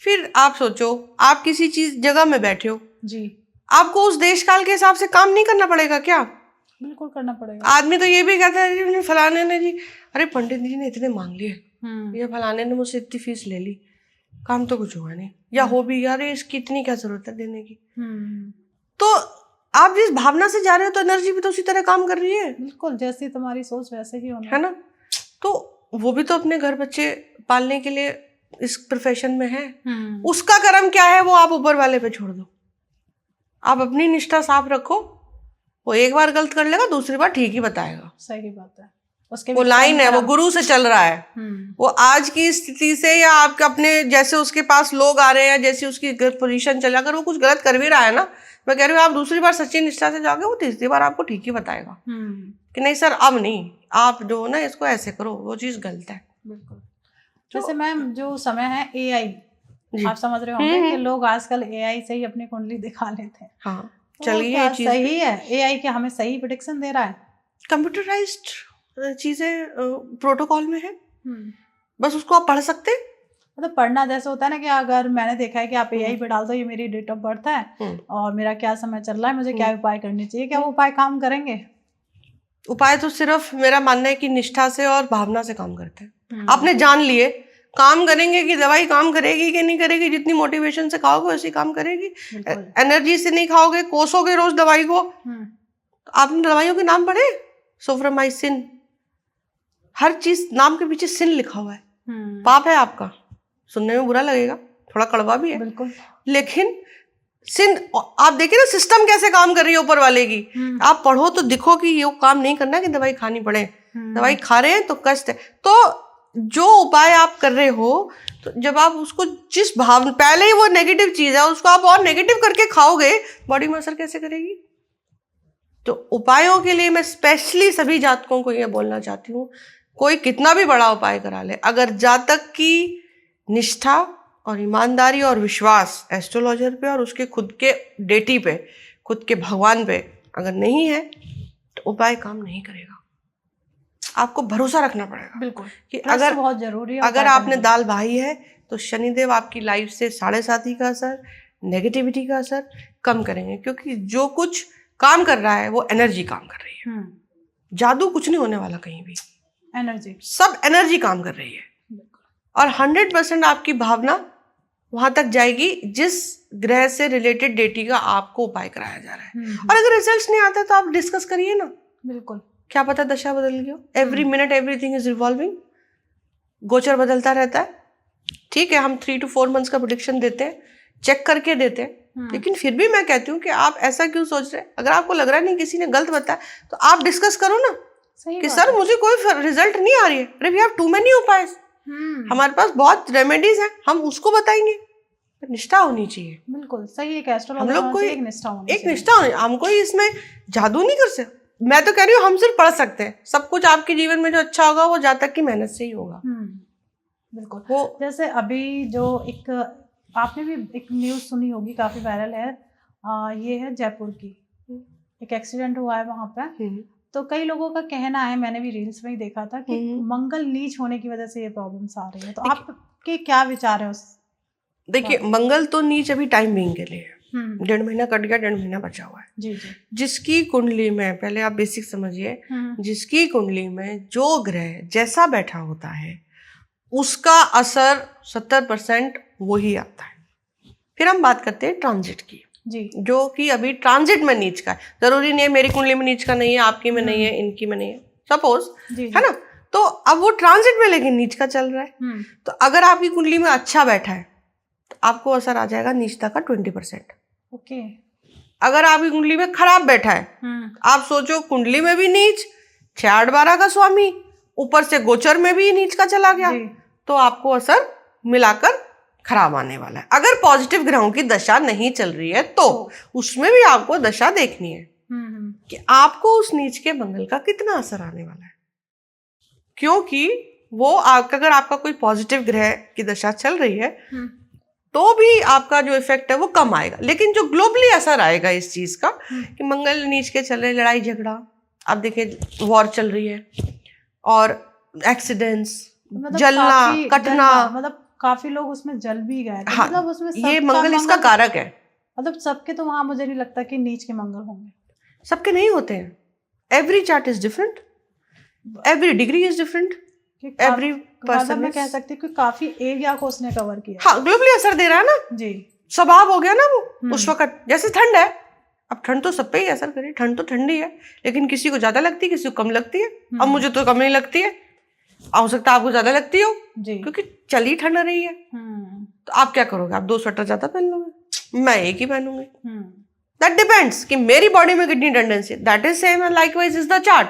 फिर आप सोचो, आप किसी चीज जगह में बैठे हो जी, आपको उस देश काल के हिसाब से काम नहीं करना पड़ेगा क्या? बिल्कुल करना पड़ेगा। आदमी तो ये भी कहता है फलाने ने जी, अरे पंडित जी ने इतने मांग लिए, या फलाने ने मुझसे इतनी फीस ले ली, काम तो कुछ हुआ नहीं, या हो भी अरे इसकी इतनी क्या जरूरत है देने की। तो आप जिस भावना से जा रहे हो तो एनर्जी भी तो उसी तरह काम कर रही है। बिल्कुल, जैसी तुम्हारी सोच वैसे ही होना है ना। तो वो भी तो अपने घर बच्चे पालने के लिए इस प्रोफेशन में है। उसका कर्म क्या है वो आप ऊपर वाले पे छोड़ दो। आप अपनी निष्ठा साफ रखो, वो एक बार गलत कर लेगा, दूसरी बार ठीक ही बताएगा। सही बात है। उसके वो भी लाइन है, वो कम गुरु से चल रहा है। वो आज की स्थिति से या आपके अपने जैसे उसके पास लोग आ रहे हैं, जैसी उसकी पोजीशन चल, अगर वो कुछ गलत कर भी रहा है ना, मैं कह रही हूँ आप दूसरी बार सच्ची निष्ठा से जाओगे, वो तीसरी बार आपको ठीक ही बताएगा कि नहीं सर अब नहीं, आप जो हो ना इसको ऐसे करो, वो चीज गलत है। बिल्कुल। जैसे मैम जो समय है AI, जी। आप समझ रहे होंगे कि लोग आजकल AI से ही अपनी कुंडली दिखा लेते हैं। हाँ तो चलिए क्या ये चीज सही है? AI क्या हमें सही प्रेडिक्शन दे रहा है? कंप्यूटराइज्ड चीजें प्रोटोकॉल में है, बस उसको आप पढ़ सकते हैं। मतलब पढ़ना जैसे होता है ना कि अगर मैंने देखा है कि आप AI पे डाल दो ये मेरी डेट ऑफ बर्थ है और मेरा क्या समय चल रहा है, मुझे क्या उपाय करने चाहिए, क्या वो उपाय काम करेंगे? उपाय तो सिर्फ मेरा मानना है कि निष्ठा से और भावना से काम करते हैं। आपने जान लिए काम करेंगे कि दवाई काम करेगी कि नहीं करेगी, जितनी मोटिवेशन से खाओगे वैसी काम करेगी। एनर्जी से नहीं खाओगे, कोसोगे रोज दवाई को। तो आपने दवाइयों के नाम पढ़े, सोफ्रामाइसिन, हर चीज नाम के पीछे सिन लिखा हुआ है। पाप है आपका, सुनने में बुरा लगेगा, थोड़ा कड़वा भी है, बिल्कुल, लेकिन सिन आप देखिए ना सिस्टम कैसे काम कर रही है ऊपर वाले की। आप पढ़ो तो दिखो कि ये काम नहीं करना कि दवाई खानी पड़े। दवाई खा रहे हैं तो कष्ट है, तो जो उपाय आप कर रहे हो, तो जब आप उसको जिस भाव, पहले ही वो नेगेटिव चीज है, उसको आप और नेगेटिव करके खाओगे, बॉडी में असर कैसे करेगी। तो उपायों के लिए मैं स्पेशली सभी जातकों को ये बोलना चाहती हूँ, कोई कितना भी बड़ा उपाय करा ले, अगर जातक की निष्ठा और ईमानदारी और विश्वास एस्ट्रोलॉजर पे और उसके खुद के डेटी पे, खुद के भगवान पे अगर नहीं है, तो उपाय काम नहीं करेगा। आपको भरोसा रखना पड़ेगा। बिल्कुल कि अगर बहुत जरूरी है। अगर आपने दाल भाई है तो शनिदेव आपकी लाइफ से 7.5 का असर, नेगेटिविटी का असर कम करेंगे, क्योंकि जो कुछ काम कर रहा है वो एनर्जी काम कर रही है। जादू कुछ नहीं होने वाला कहीं भी, एनर्जी, सब एनर्जी काम कर रही है। और 100% आपकी भावना वहां तक जाएगी जिस ग्रह से रिलेटेड डेटी का आपको उपाय कराया जा रहा है। और अगर रिजल्ट्स नहीं आता तो आप डिस्कस करिए ना। बिल्कुल, क्या पता दशा बदल गई हो। Every minute everything is revolving, गोचर बदलता रहता है। ठीक है, हम 3 to 4 months का प्रेडिक्शन देते हैं, चेक करके देते हैं, लेकिन फिर भी मैं कहती हूँ कि आप ऐसा क्यों सोच रहे हैं। अगर आपको लग रहा है नहीं किसी ने गलत बताया तो आप डिस्कस करो ना कि सर मुझे कोई रिजल्ट नहीं आ रही है। अरे वी हैव टू मेनी उपाय, हमारे पास बहुत रेमेडीज हैं, हम उसको बताएंगे। निष्ठा होनी चाहिए। बिल्कुल सही है, हम लोग कोई एक निष्ठा होनी, हम कोई इसमें जादू नहीं कर सकते। मैं तो कह रही हूँ हम सिर्फ पढ़ सकते हैं, सब कुछ आपके जीवन में जो अच्छा होगा वो जातक की मेहनत से ही होगा। बिल्कुल। वो जैसे अभी जो एक आपने भी एक न्यूज़ सुनी होगी, काफी वायरल है, ये है जयपुर की, एक एक्सीडेंट हुआ है वहां पे। तो कई लोगों का कहना है, मैंने भी रील्स में ही देखा था कि मंगल नीच होने की वजह से ये प्रॉब्लम्स आ रही है। तो आपके क्या विचार है उस? देखिए, मंगल तो नीच अभी टाइम बीइंग के लिए है, 1.5 महीना कट गया, 1.5 महीना बचा हुआ है। जी जी। जिसकी कुंडली में, पहले आप बेसिक समझिए, जिसकी कुंडली में जो ग्रह जैसा बैठा होता है उसका असर 70% वही आता है। फिर हम बात करते हैं ट्रांजिट की जी, जो कि अभी ट्रांजिट में नीच का है। जरूरी नहीं है मेरी कुंडली में नीच का नहीं है, आपकी में नहीं है, इनकी में नहीं है, सपोज है ना। तो अब वो ट्रांजिट में लेकिन नीच का चल रहा है। तो अगर आपकी कुंडली में अच्छा बैठा है तो आपको असर आ जाएगा नीचता का 20%। ओके। अगर आपकी कुंडली में खराब बैठा है, आप सोचो कुंडली में भी नीच, 6-8-12 का स्वामी, ऊपर से गोचर में भी नीच का चला गया, तो आपको असर मिलाकर खराब आने वाला है। अगर पॉजिटिव ग्रहों की दशा नहीं चल रही है तो उसमें भी आपको दशा देखनी है कि आपको उस नीच के मंगल का कितना असर आने वाला है। क्योंकि वो अगर आपका कोई पॉजिटिव ग्रह की दशा चल रही है तो भी आपका जो इफेक्ट है वो कम आएगा, लेकिन जो ग्लोबली असर आएगा इस चीज का कि मंगल नीच के चल रहे, लड़ाई झगड़ा, आप देखिए वॉर चल रही है, और एक्सीडेंट्स, मतलब जलना, कटना, मतलब काफी लोग उसमें जल भी गए। हाँ, मतलब उसमें ये मंगल इसका कारक है। मतलब सबके तो वहां मुझे नहीं लगता कि नीच के मंगल होंगे, सबके नहीं होते हैं। Every chart is different, every degree is different, every person. मैं कह सकती हूँ कि काफी एरिया को उसने कवर किया। हाँ, ग्लोबली असर दे रहा है ना जी, स्वभाव हो गया ना वो। उस वक्त जैसे ठंड है, अब ठंड तो सब पे ही असर करे, ठंड तो ठंडी है, लेकिन किसी को ज्यादा लगती है, किसी को कम लगती है। अब मुझे तो कम नहीं लगती है, हो सकता है आपको ज्यादा लगती हो जी, क्योंकि चली ठंड रही है। तो आप क्या करोगे, आप 2 स्वेटर ज्यादा पहन लोगे, मैं एक ही पहनूंगी। दैट डिपेंड्स कि मेरी बॉडी में कितनी tendency, that is same and likewise is the chart.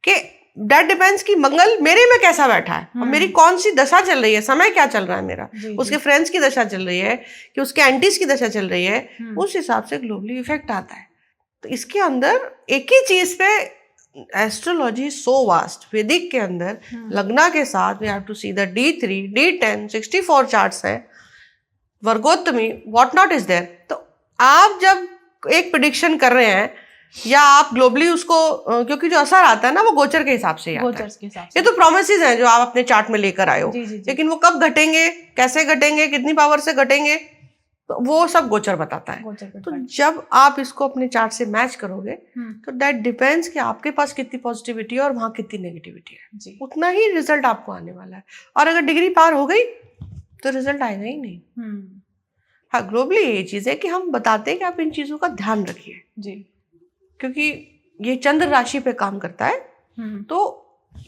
कि दैट डिपेंड्स कि मंगल मेरे में कैसा बैठा है और मेरी कौन सी दशा चल रही है, समय क्या चल रहा है मेरा, उसके फ्रेंड्स की दशा चल रही है कि उसके एंटीज की दशा चल रही है, उस हिसाब से ग्लोबली इफेक्ट आता है। तो इसके अंदर एक ही चीज पे एस्ट्रोलॉजी सो वास्ट। वैदिक के अंदर लग्ना के साथ we have to see the D3, D10, 64 charts हैं, वर्गोत्तमी, व्हाट नॉट इज देयर। तो आप जब एक प्रेडिक्शन कर रहे हैं या आप ग्लोबली उसको, क्योंकि जो असर आता है ना वो गोचर के हिसाब से ही आता है। ये तो प्रोमिसेस हैं जो आप अपने चार्ट में लेकर आए हो, लेकिन वो कब घटेंगे, कैसे घटेंगे, कितनी पावर से घटेंगे, तो वो सब गोचर बताता है। तो जब आप इसको अपने चार्ट से मैच करोगे तो दैट डिपेंड्स कि आपके पास कितनी पॉजिटिविटी है और वहां कितनी नेगेटिविटी है, उतना ही रिजल्ट आपको आने वाला है। और अगर डिग्री पार हो गई तो रिजल्ट आएगा ही नहीं। हाँ, ग्लोबली ये चीज है कि हम बताते हैं कि आप इन चीजों का ध्यान रखिए जी, क्योंकि ये चंद्र राशि पे काम करता है। तो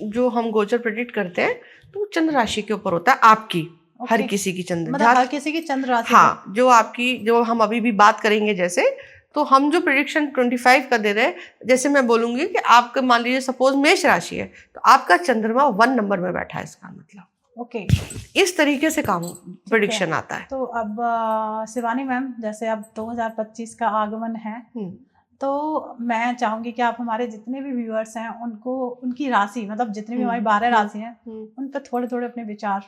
जो हम गोचर प्रेडिक्ट करते हैं तो चंद्र राशि के ऊपर होता है आपकी, हर किसी की चंद्र, मतलब हर किसी की चंद्र राशि। हाँ, जो आपकी, जो हम अभी भी बात करेंगे, जैसे तो हम जो प्रेडिक्शन 25 का दे रहे हैं, जैसे मैं बोलूंगी कि आपका मान लीजिए सपोज मेष राशि है तो आपका चंद्रमा 1 नंबर में बैठा है, इसका मतलब इस तरीके से काम प्रेडिक्शन आता है। तो अब शिवानी मैम, जैसे अब 2025 का आगमन है, तो मैं चाहूंगी कि आप हमारे जितने भी व्यूअर्स हैं उनको उनकी राशि, मतलब जितनी भी हमारी 12 राशि हैं, उन पर थोड़े थोड़े अपने विचार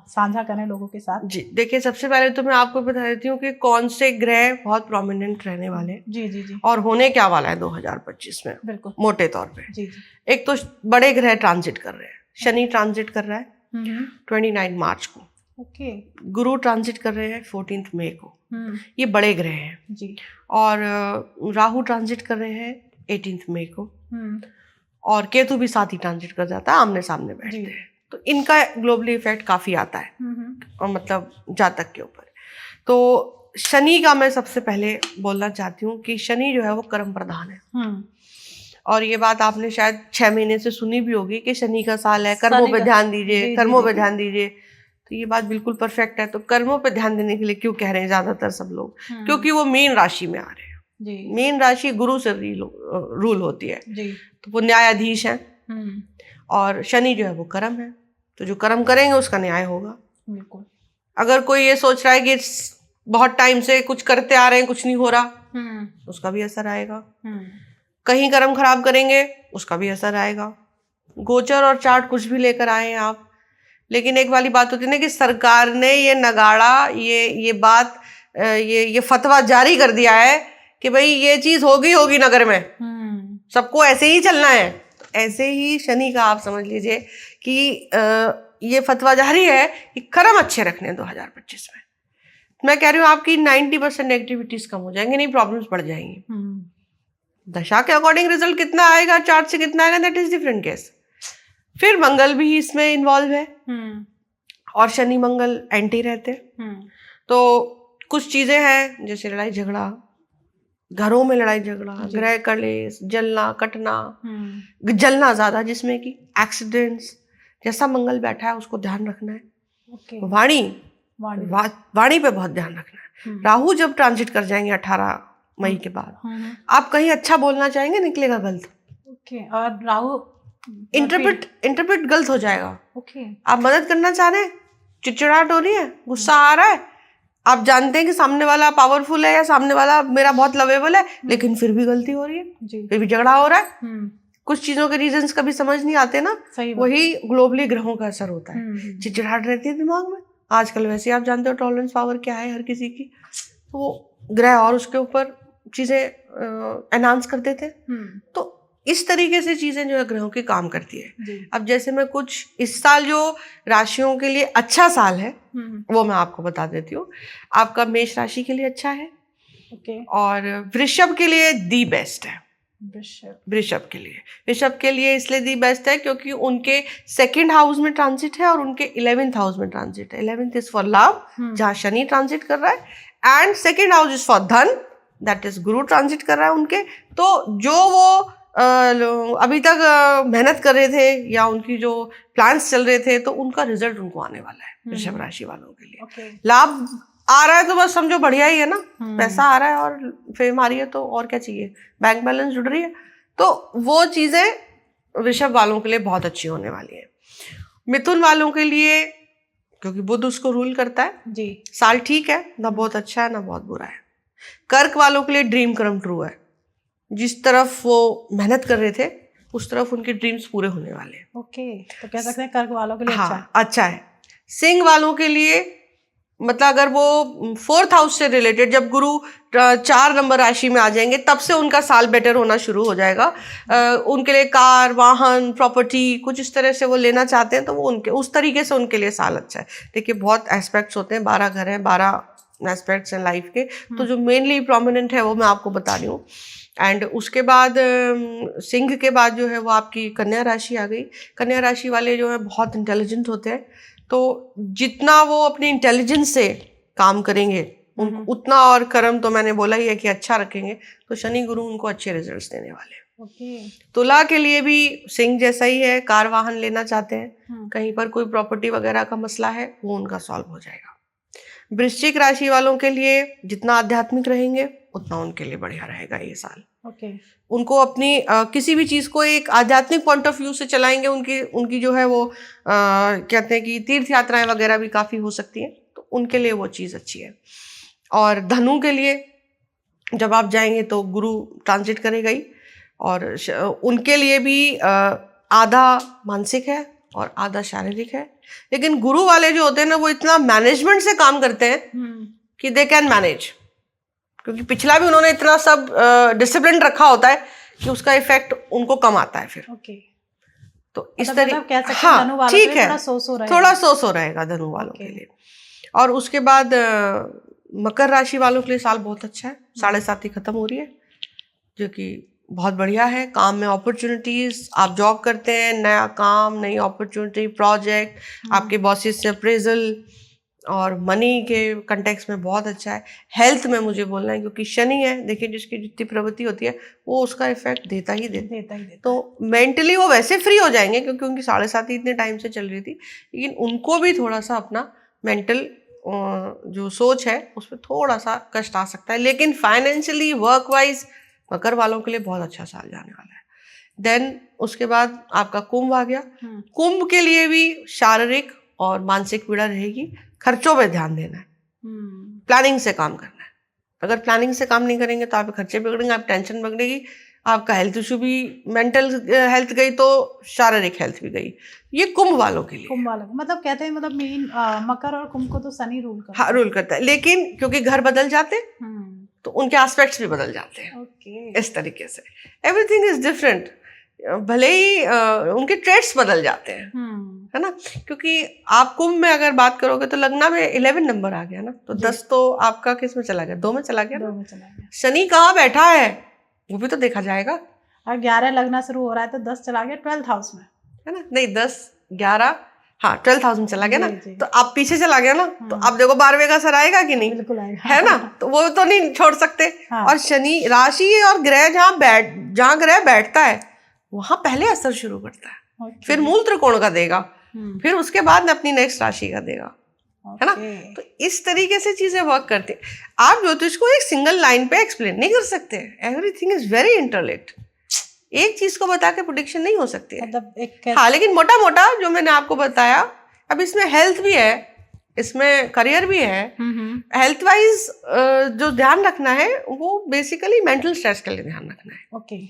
साझा करें लोगों के साथ। जी देखिए, सबसे पहले तो मैं आपको बता देती हूँ कि कौन से ग्रह बहुत प्रोमिनेंट रहने वाले हैं जी और होने क्या वाला है 2025 में, बिल्कुल मोटे तौर पे। जी। एक तो बड़े ग्रह ट्रांजिट कर रहे हैं। शनि ट्रांजिट कर रहा है 29 मार्च को। गुरु ट्रांजिट कर रहे हैं 14 मई को। ये बड़े ग्रह हैं जी। और राहु ट्रांजिट कर रहे हैं 18 मई को। और केतु भी साथ ही ट्रांजिट कर जाता है, आमने सामने बैठते हैं। तो इनका ग्लोबली इफेक्ट काफी आता है, और मतलब जातक के ऊपर। तो शनि का मैं सबसे पहले बोलना चाहती हूँ कि शनि जो है वो कर्म प्रधान है। और ये बात आपने शायद 6 महीने से सुनी भी होगी कि शनि का साल है, कर्मों पे ध्यान दीजिए, कर्मों पे ध्यान दीजिए। तो ये बात बिल्कुल परफेक्ट है। तो कर्मों पे ध्यान देने के लिए क्यों कह रहे हैं ज्यादातर सब लोग? क्योंकि वो मीन राशि में आ रहे हैं। मीन राशि गुरु से रूल होती है, तो वो न्यायाधीश है। और शनि जो है वो कर्म है, तो जो कर्म करेंगे उसका न्याय होगा। बिल्कुल। अगर कोई ये सोच रहा है कि बहुत टाइम से कुछ करते आ रहे हैं, कुछ नहीं हो रहा, उसका भी असर आएगा। कहीं कर्म खराब करेंगे, उसका भी असर आएगा। गोचर और चार्ट कुछ भी लेकर आए हैं आप, लेकिन एक वाली बात होती है ना कि सरकार ने ये नगाड़ा, ये बात, ये फतवा जारी कर दिया है कि भाई ये चीज होगी नगर में, सबको ऐसे ही चलना है। तो ऐसे ही शनि का आप समझ लीजिए कि ये फतवा जारी है कि कर्म अच्छे रखने हैं 2025 में। मैं कह रही हूँ आपकी 90% नेगेटिविटीज कम हो जाएंगी, नहीं प्रॉब्लम्स बढ़ जाएंगी। दशा के अकॉर्डिंग रिजल्ट कितना आएगा, चार्ट से कितना आएगा, दैट इज डिफरेंट केस। फिर मंगल भी इसमें इन्वॉल्व है, और शनि मंगल एंटी रहते। तो कुछ चीजें हैं जैसे लड़ाई झगड़ा, घरों में लड़ाई झगड़ा, ग्रह कलेश, जलना कटना, जलना ज्यादा, जिसमें कि एक्सीडेंट्स, जैसा मंगल बैठा है उसको ध्यान रखना है। वाणी पे बहुत ध्यान रखना है। राहु जब ट्रांजिट कर जाएंगे 18 मई के बाद, आप कहीं अच्छा बोलना चाहेंगे, निकलेगा गलत। और राहु इंटरप्रेट गलत हो जाएगा। आप मदद करना चाह रहे हैं, चिड़चिड़ाहट हो रही है, गुस्सा आ रहा है, आप जानते हैं कि सामने वाला पावरफुल है या सामने वाला मेरा बहुत लवेबल है, लेकिन फिर भी गलती हो रही है, फिर भी झगड़ा हो रहा है। कुछ चीजों के रीजंस कभी समझ नहीं आते ना, वही ग्लोबली ग्रहों का असर होता है। चिड़चिड़ाहट रहती है दिमाग में। आजकल वैसे आप जानते हो टॉलरेंस पावर क्या है हर किसी की, तो ग्रह और उसके ऊपर चीजें एनहांस कर देते हैं। तो इस तरीके से चीजें जो है ग्रहों की काम करती है। अब जैसे मैं कुछ इस साल जो राशियों के लिए अच्छा साल है वो मैं आपको बता देती हूँ। आपका मेष राशि के लिए अच्छा है, और वृषभ के लिए दी बेस्ट है। वृषभ के लिए इसलिए दी बेस्ट है क्योंकि उनके 2nd हाउस में ट्रांजिट है और उनके 11th हाउस में ट्रांजिट है। 11th इज फॉर लव, जहाँ शनि ट्रांजिट कर रहा है, and 2nd house is for धन, दैट इज गुरु ट्रांजिट कर रहा है उनके। तो जो वो अभी तक मेहनत कर रहे थे या उनकी जो प्लान्स चल रहे थे, तो उनका रिजल्ट उनको आने वाला है वृषभ राशि वालों के लिए। लाभ आ रहा है तो बस समझो बढ़िया ही है ना, पैसा आ रहा है और फेम आ रही है, तो और क्या चाहिए, बैंक बैलेंस जुड़ रही है, तो वो चीजें वृषभ वालों के लिए बहुत अच्छी होने वाली है। मिथुन वालों के लिए, क्योंकि बुध उसको रूल करता है जी, साल ठीक है, ना बहुत अच्छा है ना बहुत बुरा है। कर्क वालों के लिए ड्रीम कम ट्रू है, जिस तरफ वो मेहनत कर रहे थे उस तरफ उनके ड्रीम्स पूरे होने वाले हैं। ओके, तो कह सकते हैं कर्क वालों के लिए अच्छा है। हाँ, अच्छा है। सिंह वालों के लिए मतलब अगर वो 4th हाउस से रिलेटेड, जब गुरु 4 नंबर राशि में आ जाएंगे तब से उनका साल बेटर होना शुरू हो जाएगा। उनके लिए कार, वाहन, प्रॉपर्टी कुछ इस तरह से वो लेना चाहते हैं तो वो उनके उस तरीके से उनके लिए साल अच्छा है। देखिए बहुत एस्पेक्ट्स होते हैं, 12 घर हैं, 12 एस्पेक्ट्स हैं लाइफ के, तो जो मेनली प्रोमिनेंट है वो मैं आपको बता रही हूँ। एंड उसके बाद सिंह के बाद जो है वो आपकी कन्या राशि आ गई। कन्या राशि वाले जो है बहुत इंटेलिजेंट होते हैं, तो जितना वो अपनी इंटेलिजेंस से काम करेंगे उतना, और कर्म तो मैंने बोला ही है कि अच्छा रखेंगे, तो शनि गुरु उनको अच्छे रिजल्ट्स देने वाले हैं। ओके, तुला के लिए भी सिंह जैसा ही है, कार वाहन लेना चाहते हैं, कहीं पर कोई प्रॉपर्टी वगैरह का मसला है वो उनका सॉल्व हो जाएगा। वृश्चिक राशि वालों के लिए जितना आध्यात्मिक रहेंगे उतना उनके लिए बढ़िया रहेगा ये साल। ओके, उनको अपनी किसी भी चीज़ को एक आध्यात्मिक पॉइंट ऑफ व्यू से चलाएंगे, उनकी जो है वो कहते हैं कि तीर्थ यात्राएं वगैरह भी काफ़ी हो सकती हैं, तो उनके लिए वो चीज़ अच्छी है। और धनु के लिए जब आप जाएंगे तो गुरु ट्रांजिट करेगा ही, और उनके लिए भी आधा मानसिक है और आधा शारीरिक है। लेकिन गुरु वाले जो होते हैं ना वो इतना मैनेजमेंट से काम करते हैं कि दे कैन मैनेज, क्योंकि पिछला भी उन्होंने इतना सब डिसिप्लिन रखा होता है कि उसका इफेक्ट उनको कम आता है फिर। ओके, तो इस मतलब तरह कह सकते हैं धनु हाँ वालों ठीक के लिए है, थोड़ा सो रहेगा धनु वालों के लिए। और उसके बाद मकर राशि वालों के लिए साल बहुत अच्छा है, 7.5 खत्म हो रही है, जो कि बहुत बढ़िया है। काम में अपॉर्चुनिटीज, आप जॉब करते हैं, नया काम, नई अपॉर्चुनिटी, प्रोजेक्ट, आपके बॉसेस से अप्रेजल, और मनी के कंटेक्स्ट में बहुत अच्छा है। हेल्थ में मुझे बोलना है, क्योंकि शनि है, देखिए जिसकी जितनी प्रवृत्ति होती है वो उसका इफेक्ट देता ही देता है। तो मेंटली वो वैसे फ्री हो जाएंगे क्योंकि उनकी 7.5 इतने टाइम से चल रही थी, लेकिन उनको भी थोड़ा सा अपना मेंटल जो सोच है उसमें थोड़ा सा कष्ट आ सकता है। लेकिन फाइनेंशियली, वर्क वाइज मकर वालों के लिए बहुत अच्छा साल जाने वाला है। देन उसके बाद आपका कुंभ आ गया। कुंभ के लिए भी शारीरिक और मानसिक पीड़ा रहेगी, खर्चों पे ध्यान देना है, प्लानिंग से काम करना है। अगर प्लानिंग से काम नहीं करेंगे तो आपके खर्चे बिगड़ेंगे, आप टेंशन बिगड़ेगी, आपका हेल्थ इशू भी, मेंटल हेल्थ गई तो शारीरिक हेल्थ भी गई। ये कुंभ वालों के लिए। कुंभ वालों मतलब कहते हैं, मतलब मेन मकर और कुंभ को तो शनि रूल करता है। हाँ, रूल करता है, लेकिन क्योंकि घर बदल जाते तो उनके एस्पेक्ट्स भी बदल जाते हैं। ओके, इस तरीके से एवरीथिंग इज डिफरेंट, भले ही उनके ट्रेड्स बदल जाते हैं, है ना। क्योंकि आप कुंभ में अगर बात करोगे तो लग्ना में 11 नंबर आ गया ना, तो 10 तो आपका किस में चला गया, 2 में चला गया ना। शनि कहाँ बैठा है वो भी तो देखा जाएगा। और 11 लगना शुरू हो रहा है तो 10 चला गया 12th हाउस में, है ना। नहीं, 10 11 हाँ 12th हाउस में चला गया ना, तो आप पीछे चला गया ना, तो आप देखो 12वें का असर आएगा कि नहीं। बिल्कुल आएगा, है ना, तो वो तो नहीं छोड़ सकते। और शनि राशि और ग्रह जहाँ ग्रह बैठता है वहां पहले असर शुरू करता है, फिर मूल त्रिकोण का देगा, फिर उसके बाद अपनी नेक्स्ट राशि का देगा, है ना। तो इस तरीके से चीजें वर्क करती है। आप ज्योतिष को एक सिंगल लाइन पे एक्सप्लेन नहीं कर सकते, एवरीथिंग इज वेरी इंटरलिंक्ड। एक चीज को बता के प्रेडिक्शन नहीं हो सकती है, मतलब हाँ, लेकिन मोटा मोटा जो मैंने आपको बताया, अब इसमें हेल्थ भी है, इसमें करियर भी है। हेल्थ वाइज जो ध्यान रखना है वो बेसिकली मेंटल स्ट्रेस के लिए ध्यान रखना है। ओके।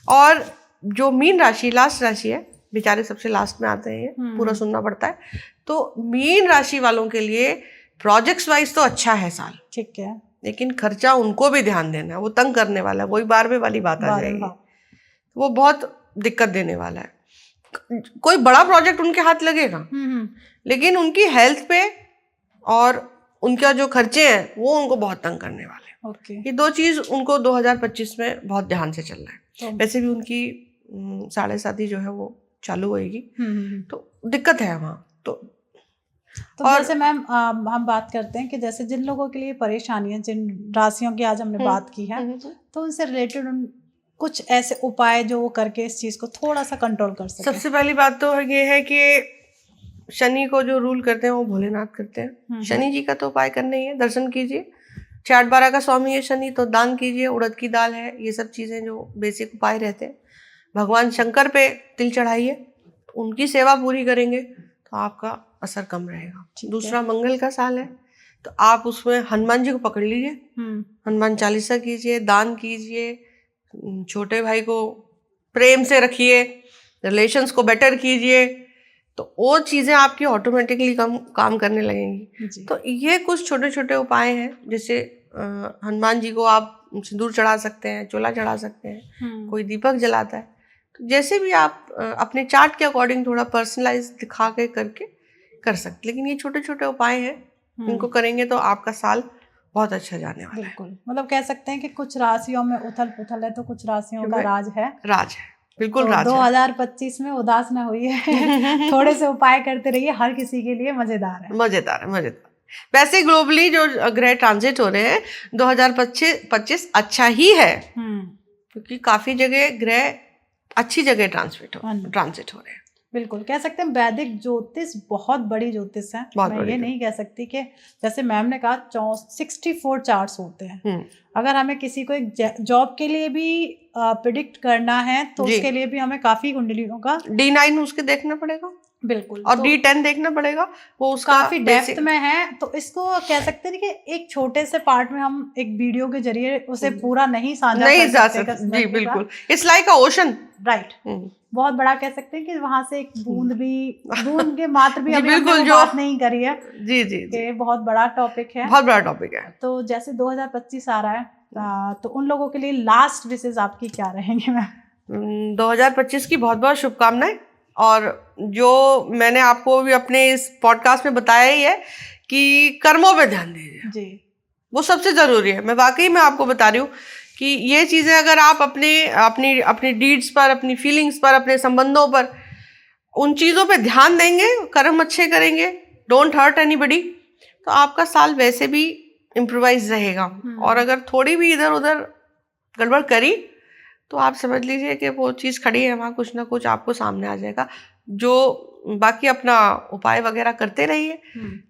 और जो मीन राशि लास्ट राशि है, बेचारे सबसे लास्ट में आते हैं, पूरा सुनना पड़ता है, तो मीन राशि वालों के लिए प्रोजेक्ट्स वाइज तो अच्छा है साल, ठीक है, लेकिन खर्चा उनको भी ध्यान देना है, वो तंग करने वाला है, वही 12वें वाली बात आ जाएगी, वो बहुत दिक्कत देने वाला है। कोई बड़ा प्रोजेक्ट उनके हाथ लगेगा, लेकिन उनकी हेल्थ पे और उनका जो खर्चे हैं वो उनको बहुत तंग करने वाले हैं। okay. ये 2 चीज उनको 2025 में बहुत ध्यान से चलना है। वैसे भी उनकी 7.5 जो है वो चालू होएगी, तो दिक्कत है वहाँ। तो और जैसे मैम हम बात करते हैं कि जैसे जिन लोगों के लिए परेशानी है, जिन राशियों की आज हमने बात की है, तो उनसे रिलेटेड कुछ ऐसे उपाय जो वो करके इस चीज को थोड़ा सा कंट्रोल कर सके। सबसे पहली बात तो ये है कि शनि को जो रूल करते हैं वो भोलेनाथ करते हैं। शनि जी का तो उपाय करना ही है, दर्शन कीजिए, 6-8-12 का स्वामी है शनि, तो दान कीजिए, उड़द की दाल है, ये सब चीजें जो बेसिक उपाय रहते हैं भगवान शंकर पे तिल चढ़ाइए, तो उनकी सेवा पूरी करेंगे तो आपका असर कम रहेगा। दूसरा मंगल का साल है, तो आप उसमें हनुमान जी को पकड़ लीजिए, हनुमान चालीसा कीजिए, दान कीजिए, छोटे भाई को प्रेम से रखिए, रिलेशंस को बेटर कीजिए, तो वो चीज़ें आपकी ऑटोमेटिकली काम करने लगेंगी। तो ये कुछ छोटे छोटे उपाय हैं, जैसे हनुमान जी को आप सिंदूर चढ़ा सकते हैं, चोला चढ़ा सकते हैं, कोई दीपक जलाता है, तो जैसे भी आप अपने चार्ट के अकॉर्डिंग थोड़ा पर्सनलाइज दिखा के करके कर सकते। लेकिन ये छोटे छोटे उपाय हैं, इनको करेंगे तो आपका साल बहुत अच्छा जाने वाला है। बिल्कुल, मतलब कह सकते हैं कि कुछ राशियों में उथल पुथल है तो कुछ राशियों का राज है। बिल्कुल तो राज है। 2025 में उदास ना होइए थोड़े से उपाय करते रहिए, हर किसी के लिए मजेदार है। वैसे ग्लोबली जो ग्रह ट्रांजिट हो रहे हैं 2025 अच्छा ही है, क्योंकि काफी जगह ग्रह अच्छी जगह ट्रांजिट हो रहे हैं। बिल्कुल, कह सकते हैं वैदिक ज्योतिष बहुत बड़ी ज्योतिष है। मैं ये नहीं कह सकती कि जैसे मैम ने कहा 64 चार्ट्स होते हैं। अगर हमें किसी को एक जॉब के लिए भी प्रिडिक्ट करना है तो उसके लिए भी हमें काफी कुंडलियों का D9 उसके देखना पड़ेगा, बिल्कुल, और D10 देखना पड़ेगा, वो उसका काफी डेप्थ में है। तो इसको कह सकते हैं कि एक छोटे से पार्ट में हम एक वीडियो के जरिए उसे पूरा नहीं साझा कर सकते। जी बिल्कुल, it's like a ocean, right. बहुत बड़ा कह सकते हैं कि वहां से एक बूंद के मात्र भी अभी हमने बात नहीं करी है। जी, बहुत बड़ा टॉपिक है। तो जैसे 2025 आ रहा है, तो उन लोगों के लिए लास्ट विशेष आपकी क्या रहेंगे मैम? 2025 की बहुत बहुत शुभकामनाएं। और जो मैंने आपको भी अपने इस पॉडकास्ट में बताया ही है कि कर्मों पे ध्यान दीजिए जी, वो सबसे जरूरी है। मैं वाकई में आपको बता रही हूँ कि ये चीजें अगर आप अपनी डीड्स पर, अपनी फीलिंग्स पर, अपने संबंधों पर, उन चीजों पे ध्यान देंगे, कर्म अच्छे करेंगे, डोंट हर्ट एनीबडी, तो आपका साल वैसे भी इम्प्रोवाइज रहेगा। और अगर थोड़ी भी इधर उधर गड़बड़ करी तो आप समझ लीजिए कि वो चीज़ खड़ी है वहाँ, कुछ ना कुछ आपको सामने आ जाएगा। जो बाकी अपना उपाय वगैरह करते रहिए,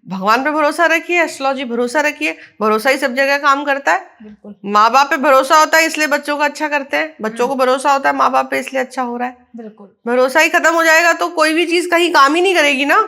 भगवान पे भरोसा रखिए, एस्ट्रोलॉजी भरोसा रखिए, भरोसा ही सब जगह काम करता है। माँ बाप पे भरोसा होता है इसलिए बच्चों का अच्छा करते हैं, बच्चों को भरोसा होता है माँ बाप पे इसलिए अच्छा हो रहा है। बिल्कुल, भरोसा ही खत्म हो जाएगा तो कोई भी चीज कहीं काम ही नहीं करेगी ना।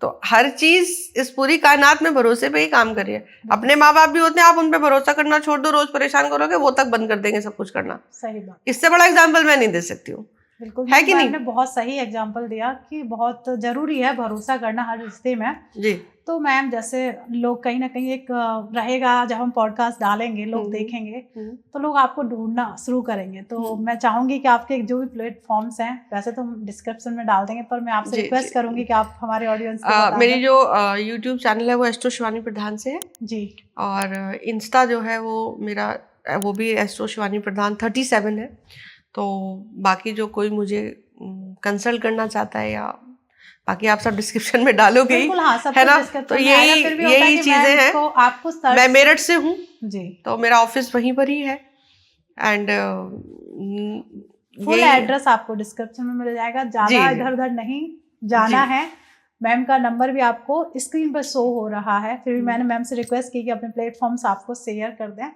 तो हर चीज इस पूरी कायनात में भरोसे पे ही काम करिए। अपने माँ बाप भी होते हैं, आप उन पे भरोसा करना छोड़ दो, रोज परेशान करोगे, वो तक बंद कर देंगे सब कुछ करना। सही बात, इससे बड़ा एग्जाम्पल मैं नहीं दे सकती हूँ। बिल्कुल, है कि नहीं? आपने बहुत सही एग्जाम्पल दिया कि बहुत जरूरी है भरोसा करना हर रिश्ते में जी। तो मैम जैसे लोग कहीं ना कहीं एक रहेगा, जब हम पॉडकास्ट डालेंगे लोग देखेंगे तो लोग आपको ढूंढना शुरू करेंगे। तो मैं चाहूंगी कि आपके जो भी प्लेटफॉर्म्स हैं, वैसे तो हम डिस्क्रिप्शन में डाल देंगे, पर मैं आपसे रिक्वेस्ट करूंगी कि आप हमारे ऑडियंस को मेरी जो यूट्यूब चैनल है वो एस्ट्रो शिवानी प्रधान से है जी, और इंस्टा जो है वो मेरा वो भी एस्ट्रो शिवानी प्रधान 37 है। तो बाकी जो कोई मुझे कंसल्ट करना चाहता है, या बाकी आप सब डिस्क्रिप्शन में डालोगे ही, है ना? तो यही चीजें हैं। आपको मैं मेरठ से हूँ जी, तो मेरा ऑफिस वहीं पर ही है। एंड फुल एड्रेस आपको डिस्क्रिप्शन में मिल जाएगा, ज्यादा इधर उधर नहीं जाना है। मैम का नंबर भी आपको स्क्रीन पर शो हो रहा है। फिर भी मैंने मैम से रिक्वेस्ट की कि अपने प्लेटफॉर्म्स आपको शेयर कर दें।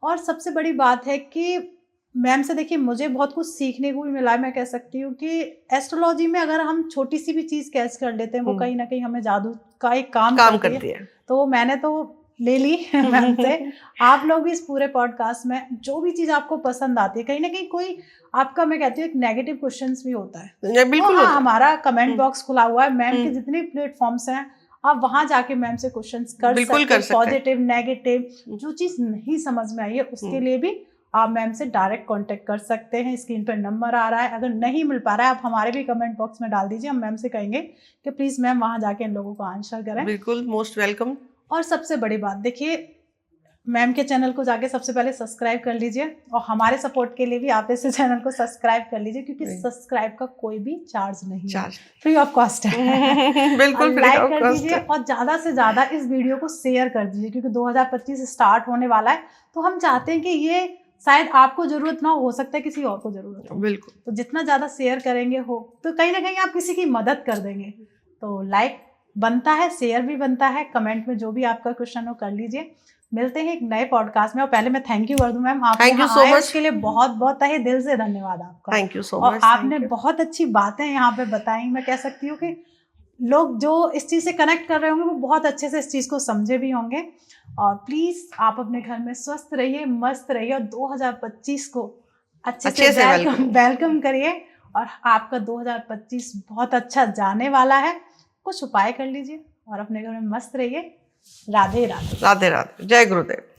और सबसे बड़ी बात है कि मैम से देखिए मुझे बहुत कुछ सीखने को भी मिला है। मैं कह सकती हूँ कि एस्ट्रोलॉजी में अगर हम छोटी सी भी चीज़ कैच कर लेते हैं, वो कहीं ना कहीं हमें जादू का एक काम करती है। तो मैंने तो ले ली मैम से। आप लोग भी इस पूरे पॉडकास्ट में जो भी चीज़ आपको पसंद आती है, कहीं ना कहीं कोई आपका, मैं कहती हूँ एक नेगेटिव क्वेश्चंस भी होता है, बिल्कुल तो हमारा कमेंट बॉक्स खुला हुआ है। मैम के जितने प्लेटफॉर्म्स हैं आप वहां जाके मैम से क्वेश्चंस कर सकते हैं, पॉजिटिव नेगेटिव, जो चीज़ नहीं समझ में आई है उसके लिए भी आप मैम से डायरेक्ट कांटेक्ट कर सकते हैं। स्क्रीन पर नंबर आ रहा है, अगर नहीं मिल पा रहा है आप हमारे भी कमेंट बॉक्स में डाल दीजिए। हम मैम से कहेंगे कि प्लीज़ मैम वहाँ जाके इन लोगों को आंसर करें। बिल्कुल, मोस्ट वेलकम। और सबसे बड़ी बात देखिए, मैम के चैनल को जाके सबसे पहले सब्सक्राइब कर लीजिए, और हमारे सपोर्ट के लिए भी आप इस चैनल को सब्सक्राइब कर लीजिए, क्योंकि सब्सक्राइब का कोई भी चार्ज नहीं है, फ्री ऑफ कॉस्ट है। बिल्कुल लाइक कर दीजिए और ज़्यादा से ज़्यादा इस वीडियो को शेयर कर दीजिए, क्योंकि 2025 स्टार्ट होने वाला है। तो हम चाहते हैं कि ये शायद आपको जरूरत ना हो सकता है किसी और को जरूरत हो। बिल्कुल, तो जितना ज़्यादा शेयर करेंगे तो कहीं ना कहीं आप किसी की मदद कर देंगे। तो लाइक बनता है, शेयर भी बनता है, कमेंट में जो भी आपका क्वेश्चन हो कर लीजिए। मिलते हैं एक नए पॉडकास्ट में। और पहले मैं थैंक यू कर दूं मैम, आप Thank you यहाँ so आए much. उसके लिए बहुत बहुत तहे दिल से धन्यवाद आपका। थैंक यू सो और मच। आपने बहुत अच्छी बातें यहाँ पे बताई। मैं कह सकती हूँ कि लोग जो इस चीज़ से कनेक्ट कर रहे होंगे वो बहुत अच्छे से इस चीज़ को समझे भी होंगे। और प्लीज़ आप अपने घर में स्वस्थ रहिए, मस्त रहिए और 2025 को अच्छे से वेलकम करिए। और आपका 2025 बहुत अच्छा जाने वाला है। कुछ उपाय कर लीजिए और अपने घर में मस्त रहिए। राधे राधे। राधे राधे। जय गुरुदेव।